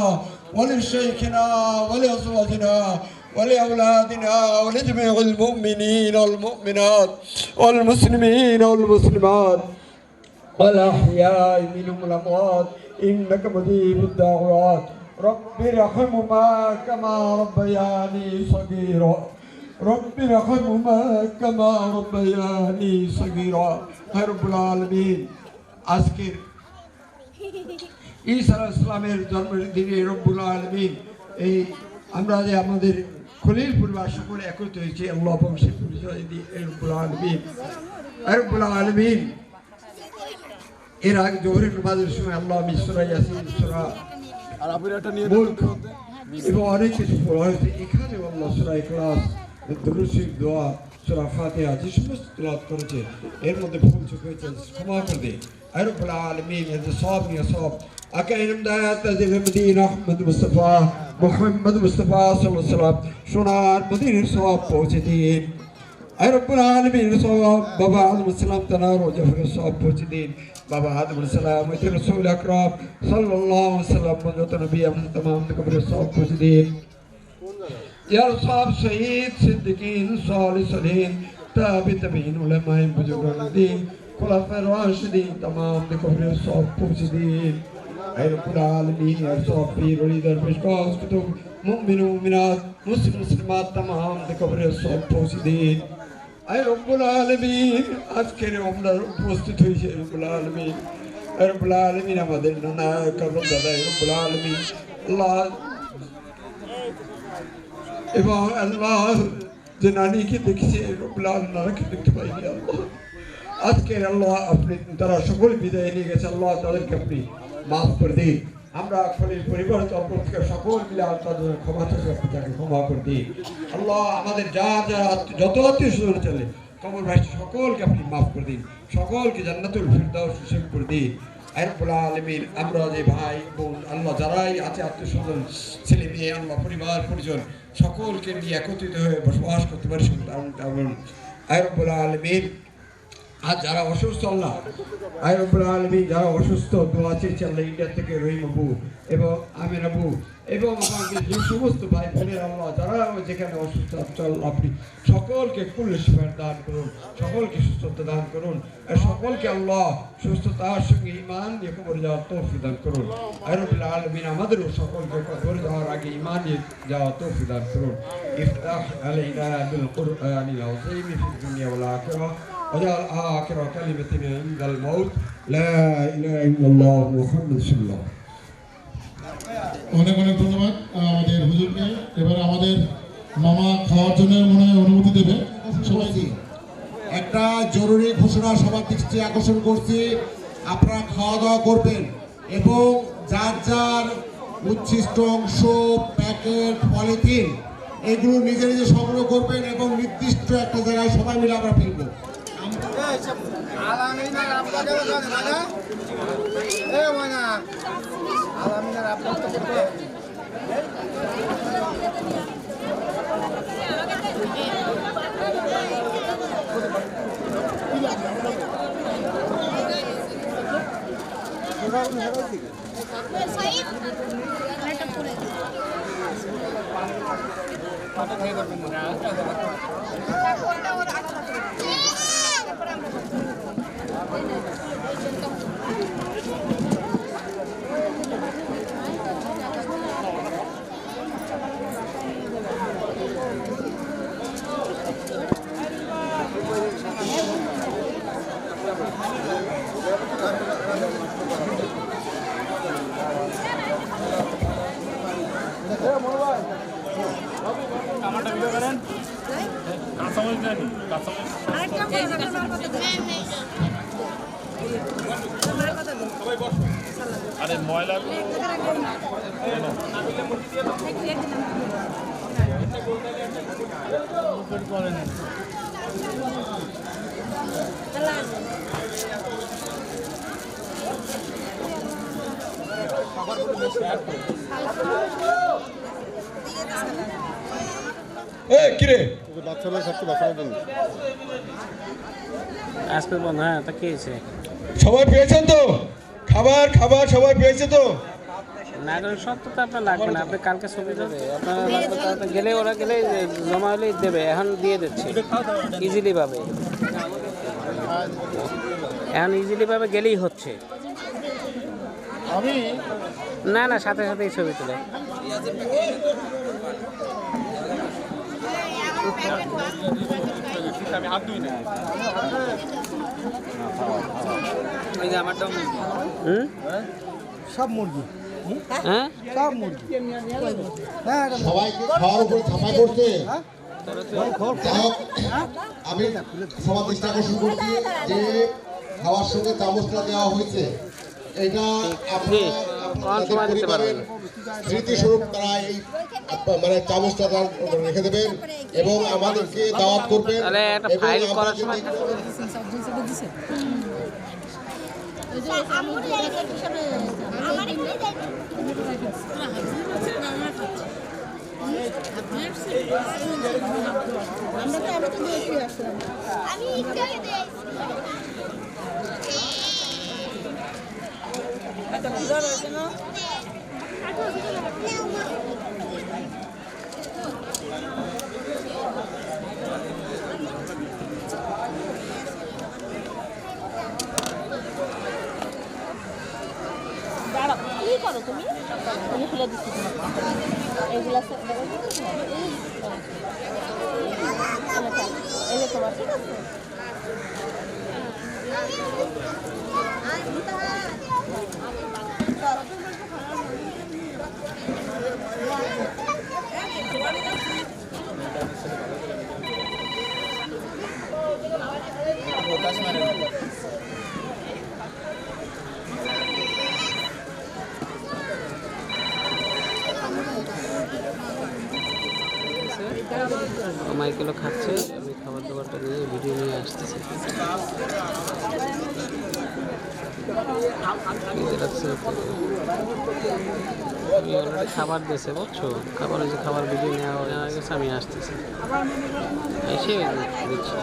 ولشيخنا ولأزواجنا ولأولادنا ولجميع المؤمنين والمؤمنات والمسلمين والمسلمات والأحياء منهم والأموات إنك مجيب الدعوات. رب ارحمهما كما ربياني صغيرا رب ارحمهما كما ربياني صغيرا. يا رب العالمين আজকের ঈসা আলাইহিস সালামের জন্মদিনে রব্বুল আলামিন এই আমরা যে আমাদের খলিল পরিবার সকলে একত্রিত হয়েছে আল্লাহ বংশের পরিচয় দিয়ে রব্বুল আলামিন রব্বুল আলামিন এর আগে জোহরের নামাজের সময় আল্লাহ আমি সূরা ইয়াসিন সূরা মুলক এবং অনেক কিছু পড়া হয়েছে এখানে আল্লাহ সূরা ইখলাস দুরূদ শরীফ দোয়া সূরা ফাতিহা যে সমস্ত তেলাওয়াত করেছে এর মধ্যে ভুল চুক হয়েছে ক্ষমা করে দে রব্বুল আলামিন এর সওয়াব নিয়ে সওয়াব আকাইম দায়াত আজিল মদিনা মুহাম্মদ মুস্তাফা সাল্লাল্লাহু আলাইহি ওয়াসাল্লাম সোনার মদিনার সওয়াব পৌঁছে দিন রব্বুল আলামিন সওয়াব বাবা আদম সালাম তানার ও জাফর সওয়াব পৌঁছে দিন বাবা আদম সালাম ও রাসূল আকরাম সাল্লাল্লাহু আলাইহি ওয়াসাল্লাম যত নবী আমরা तमाम কবরের সওয়াব পৌঁছে দিন ইয়া সওয়াব শহীদ সিদ্দিকিন সালিহিন তাবিঈন উলামায়ে বুজুর্গান দিন খুলাফায়ে রাশিদিন तमाम কবরের সওয়াব পৌঁছে দিন রব্বুল আলামিন ইয়া সওয়াব পীর ওলি দরবেশ গাউস কুতুব মুমিন মুমিনাত মুসলিম মুসলিমাত तमाम কবরের সওয়াব পৌঁছে দিন রব্বুল আলামিন আজকের আমরা উপস্থিত হয়েছে রব্বুল আলামিন আমাদের নানা কবর দাদা রব্বুল আলামিন আল্লাহ এবং আল্লাহ যে নানিকে দেখেছে রব্বুল আলামিন নানাকে দেখতে পাইনি আল্লাহ আজকের আল্লাহ আপনি তারা সকল বিদায় নিয়ে গেছে আল্লাহ তাদেরকে আপনি মাফ করে দিন আমরা খলিল পরিবার তরফ থেকে সকল মিলে তাদের ক্ষমা থেকে আপনি তাকে ক্ষমা করে দিন আল্লাহ আমাদের যা যত আত্মীয় স্বজন চলে কবর ভাই সকলকে আপনি মাফ করে দিন সকলকে জান্নাতুল ফিরদাউস নসিব করে দিন রব্বুল আলামিন আমরা যে ভাই বোন আল্লাহ যারাই আছে আত্মীয় স্বজন ছেলে মেয়ে আল্লাহ পরিবার পরিজন সকলকে নিয়ে একত্রিত হয়ে বসবাস করতে পারি রব্বুল আলামিন আজ যারা অসুস্থ আল্লাহ রব্বুল আলামিন যারা অসুস্থ দোয়া চেয়েছে আল্লাহ ইন্ডিয়া থেকে রহিম আবু এবং আমির আবু এবং আমাদের যে সমস্ত ভাই বোনের আল্লাহ যারা যেখানে অসুস্থ আল্লাহ আপনি সকলকে কুল্লে শিফা দান করুন সকলকে সুস্থতা দান করুন আর সকলকে আল্লাহ সুস্থতার সঙ্গে ঈমান নিয়ে কবরে যাওয়ার তৌফিক দান করুন রব্বুল আলামিন আমাদেরও সকলকে কবরে যাওয়ার আগে ঈমান নিয়ে যাওয়ার তৌফিক দান করুন ইফতাহ আলাইনা বিল কুরআনিল আযীম ফিদ দুনিয়া ওয়াল আখিরাহ وجعل آخر كلمتنا عند الموت لا إله إلا الله محمد رسول الله অনেক অনেক ধন্যবাদ আমাদের হুজুরকে এবার আমাদের মামা খাওয়ার জন্য মনে হয় অনুমতি দেবে সবাই একটা জরুরি ঘোষণা সবার দৃষ্টি আকর্ষণ করছি আপনারা খাওয়া দাওয়া করবেন এবং যার যার উচ্ছিষ্ট অংশ প্যাকেট পলিথিন এগুলো নিজে নিজে সংগ্রহ করবেন এবং নির্দিষ্ট একটা জায়গায় সবাই মিলে আমরা ফেলবো আরে ময়লা কিরে বাচ্চারা থাকতে বাচ্চারা জন্য আজকে বন্ধ হ্যাঁ তা কি হয়েছে সবাই পেয়েছেন তো খাবার খাবার সবাই পেয়েছে তো না কারণ সত্য তো আপনার লাগবে না আপনি কালকে ছবি দেবে আপনারা লাগবে তাহলে গেলে ওরা গেলে জমা হলেই দেবে এখন দিয়ে দিচ্ছে ইজিলি পাবে এখন ইজিলি পাবে গেলেই হচ্ছে আমি না না সাথে সাথেই ছবি তুলে আমি হাত ধুই না ওই যে আমারটা সব মুরগি হ্যাঁ সব মুরগি সবাইকে খাওয়ার উপরে ছাপা করছে। যাই হোক, আমি সবার দৃষ্টি আকর্ষণ করছি যে খাওয়ার সঙ্গে চামচটা দেওয়া হয়েছে, এটা আপনাদের পরিবারের স্মৃতিস্বরূপ তারা এই মানে চামচটা রেখে দেবেন এবং আমাদেরকে দাওয়াত করবেন। তাহলে একটা এবং ফাইল আমরা করার যদি- সময় কি করো তুমি? আমি খুলে দিচ্ছি এগুলা এই তোমার ঠিক আছে। মাইকেলও খাচ্ছে, আমি খাবার দাবারটা নিয়ে ভিডিও নিয়ে আসতেছি। খাবার দিয়েছে বুঝছো, খাবার যে খাবার ভিডিও নেওয়া হয়ে গেছে, আমি আসতেছি এসে দিচ্ছি।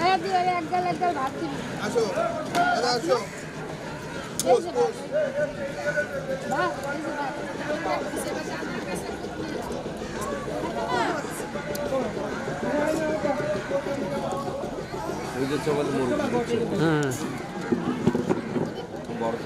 এক গাল ভাত দিবি। আসো দাদা আসো। বস বস। বুঝেছো বলে মুরগি। হুম বড়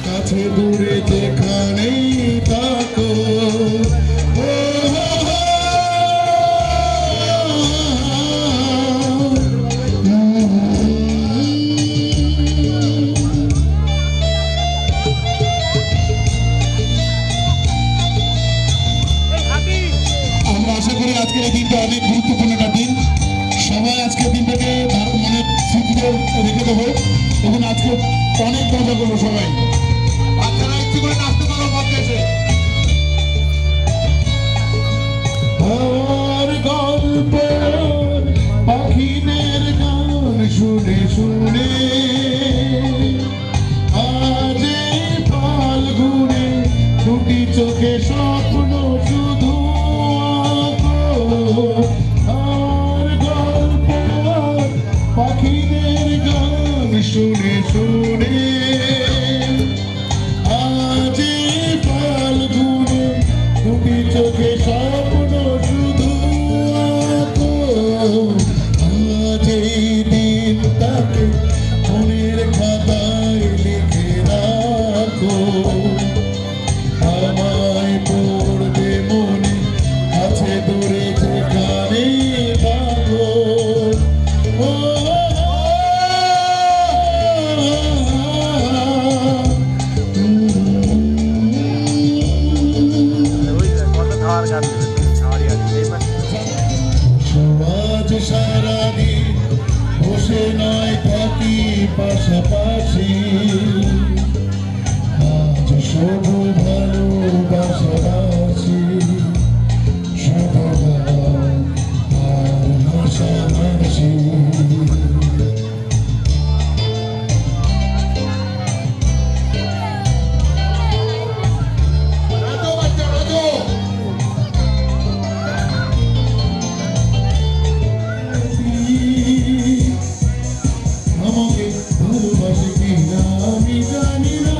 কাছে দূরে যেখানেই থাকো আমরা আশা করি আজকের এই দিনটা অনেক গুরুত্বপূর্ণ একটা দিন। সবাই আজকের দিনটাকে মনে স্মৃতিতে রেখে দেবো এবং আজকে অনেক মজা করবো সবাই। বাচ্চারা ইচ্ছে করে নাচতে পারো মধ্যে আমার গল্প পাখিদের গান শুনে শুনে আজ ফাল্গুনে শুনে আজি ফাল্গুনে তুমি চোখে স্বপ্ন শুধু আঁকো আজ এই দিনটাকে মনের খাতায় লিখে রাখো আমায় পড়বে মনে আছে দূরে যেখানে থাকো আজ সারাদিন বসে নয় থাকি পাশাপাশি আজ শুধু ভালোবাসাবাসি শুধু গান আর হাসাহাসি আমাকে ভালোবাসে কিনা আমি জানি না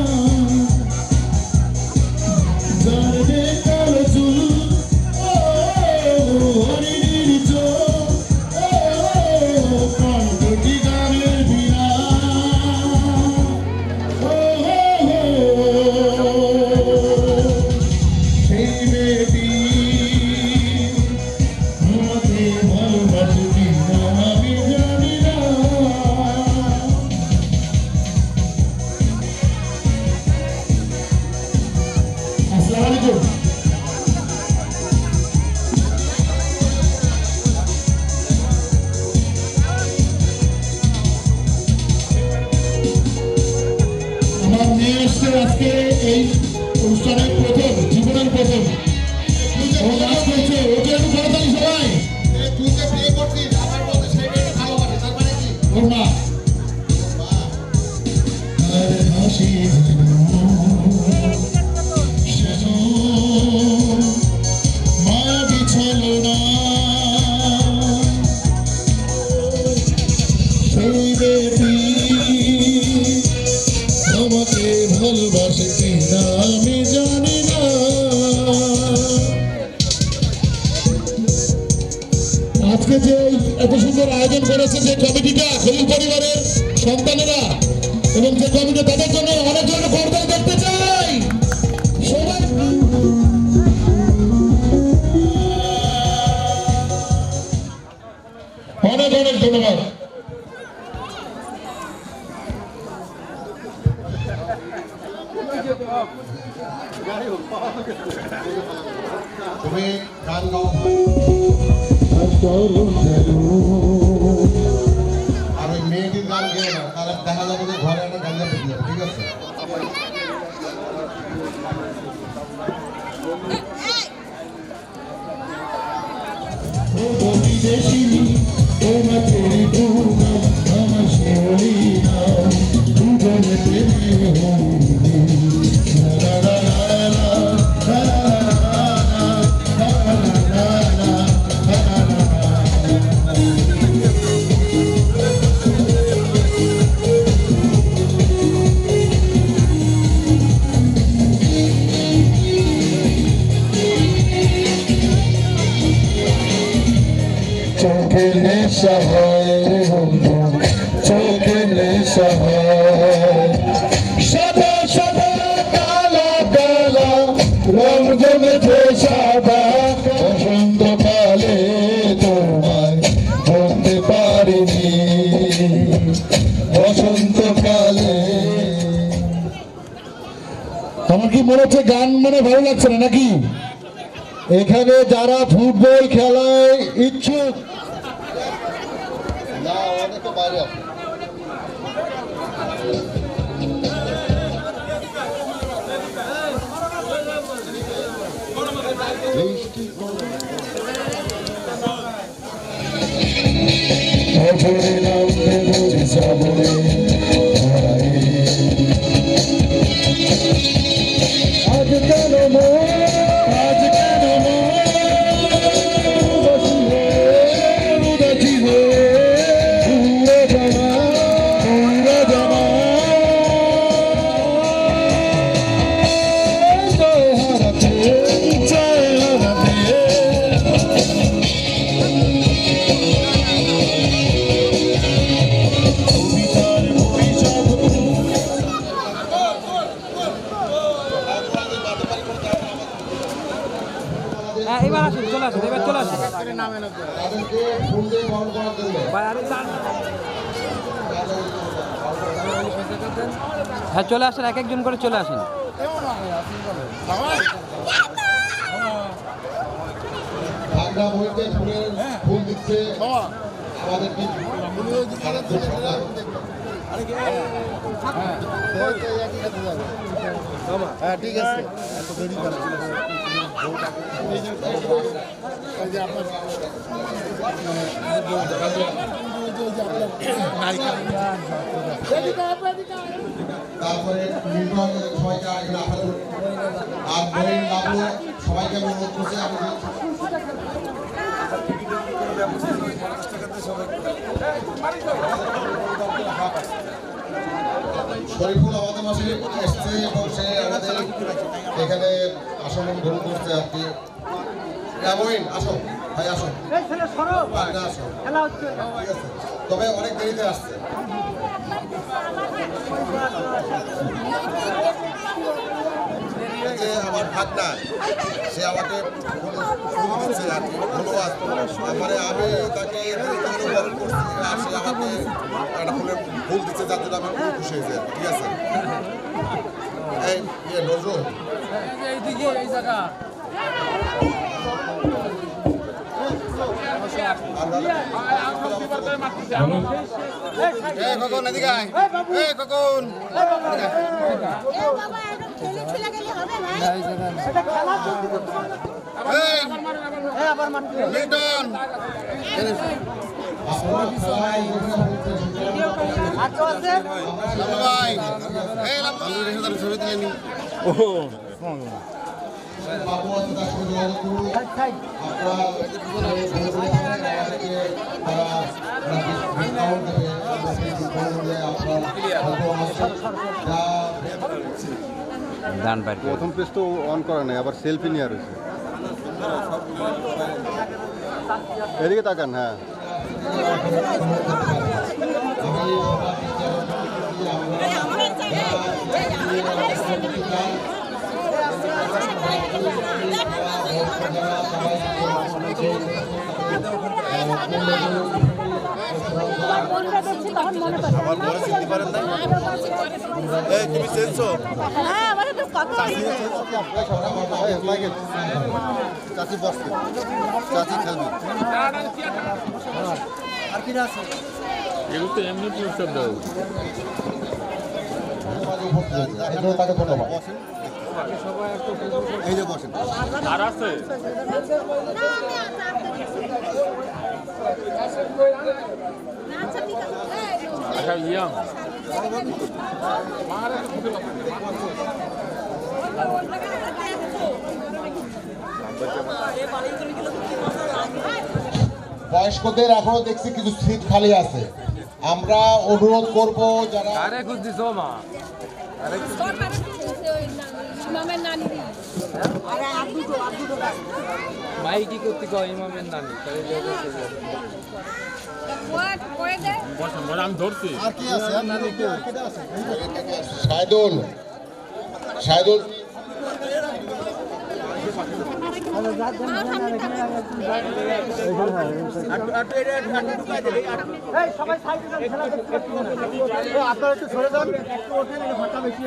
যার বেকার চুল হরিণীর চোখ কণ্ঠটি গানের বিনা সেই মেয়েটি আমাকে ভালোবাসে কিনা আমি জানি না আসসালামু আলাইকুম আমার মেয়ে এসছে আজকে এই অনুষ্ঠানের প্রথম জীবনের প্রথম ও নাচ করছে ওকে একটু করতালি সবাই ওর মা আর হাসি মায়া বিছল না সেই বেটি আমাকে ভালোবাসে কিনা আমি জানি না আজকে যে এত সুন্দর আয়োজন করেছে যে কমিটিটা খলিল পরিবারের সন্তানেরা এবং যে কমিটি তাদের জন্য অনেক ধরনের করতালি দেখতে চাই সবাই অনেক অনেক ধন্যবাদ তুমি গান গাও আর ওই মেয়েটির গান গেয়ে না তাহলে দেখা যাবে যে ঘরে একটা গাঞ্জা পেয়ে যাবে ঠিক আছে বিদেশিনী তোমার তেরি পূর্ণা আমার শিবলীলা দুজনে প্রেমে লা লা লা লা লা লা লা লা চোখের নেশা হয় রে বন্ধু চোখের নেশা হয় সাদা সাদা কালা কালা রং জমেছে সাদা বসন্তকালে তোমায় ধরতে পারিনি বসন্তকালে আমার কি মনে হচ্ছে গান মানে ভালো লাগছে না নাকি এখানে যারা ফুটবল খেলায় ইচ্ছুক না অনেকে বাইরে আছে আজ কেন আজ কেন উদাসী হয়ে উড়ে জানা ফুল দিয়ে বরণ করার জন্য হ্যাঁ চলে আসেন, এক একজন করে চলে আসেন। ভাগনা বইতে ফুলের ফুল দিচ্ছে আমাদের হ্যাঁ ঠিক আছে তারপরে নির্বাচন সবাইকে আর বই লাভলে সবাইকে আমি অনুরোধ করছি আমি শরীফুল আমাদের মাসে এসছে এবং সে আমাদের এখানে আসন গ্রহণ করছে আর কি। মহিন আসো ভাই আসো, আসো ঠিক আছে, তবে অনেক দেরিতে আসছে। যে আমার ভাগনা সে আমাকে ফুল দিচ্ছে আর কি, ধন্যবাদ। মানে আমি তাকে অনুভব করছি আর সে আমাকে একটা ফুল দিচ্ছে, যার জন্য আমি খুব খুশি হয়েছি আর কি, ঠিক আছে। এই নজরুল কখন এদিকে আয়, কখন মিল্টন ভাই ছবি তুলে নি। বাবু আছে তার সঙ্গে যোগাযোগ করুন। প্রথম পেজ তো অন করা নাই, আবার সেলফি নিয়ে রয়েছে। এদিকে তাকান। হ্যাঁ তুমি চেনছো? চাচি বসতে, চাচি খেলবে। আর কি আছে এগুলো তো এমনি পুরস্কার দাও। তাকে ধন্যবাদ। এই যে বসেন। আর আছে আচ্ছা ইয়াং বয়স্কদের এখনো দেখছি কিছু সিট খালি আছে, আমরা অনুরোধ করব যারা ভাই কি করতে কয় ইমামের নানি আমি ধরছি। আর কি আছে? সাইদুল সাইদুল আপনারা একটু সরে যান, একটু ওঠেন, ফাঁকা বেশি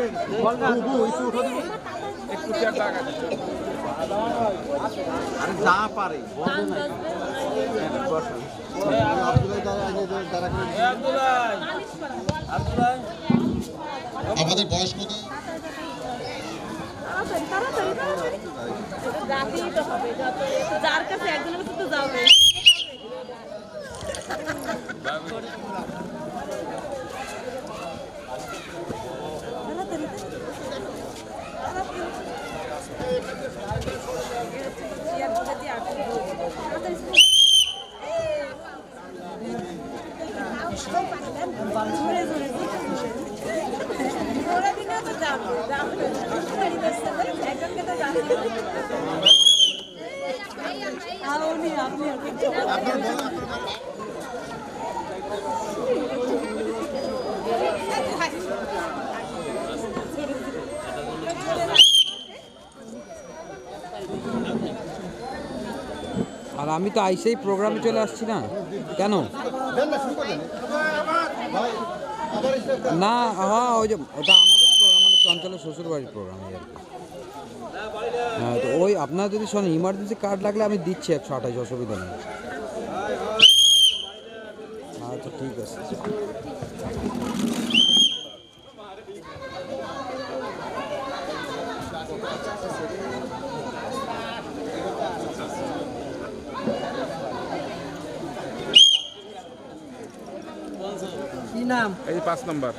যা পারে আমাদের বয়স্কদের যার কাছে একজনের কাছে তো যাবে। আর আমি আমি তো আইসেই প্রোগ্রামে চলে আসছি না কেন না হ্যাঁ ওই যে ওটা আমাদের প্রোগ্রাম মানে চঞ্চলের শ্বশুরবাড়ির প্রোগ্রাম আর কি হ্যাঁ তো ওই আপনারা যদি শোনেন ইমার্জেন্সি কার্ড লাগলে আমি দিচ্ছি 128 অসুবিধা নেই আচ্ছা ঠিক আছে কি নাম এই 5 নাম্বার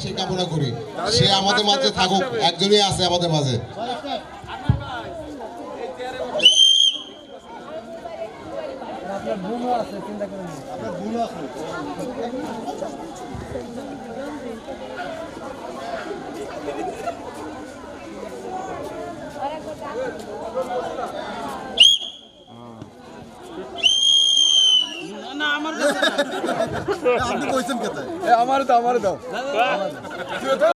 সেই কামনা করি সে আমাদের মাঝে থাকুক একজনই আছে আমাদের মাঝে আপনার বোনও আছে চিন্তা করেন আপনার বোনও আছে না আমার কাছে আপনি কইছেন কেতে আমারও দাও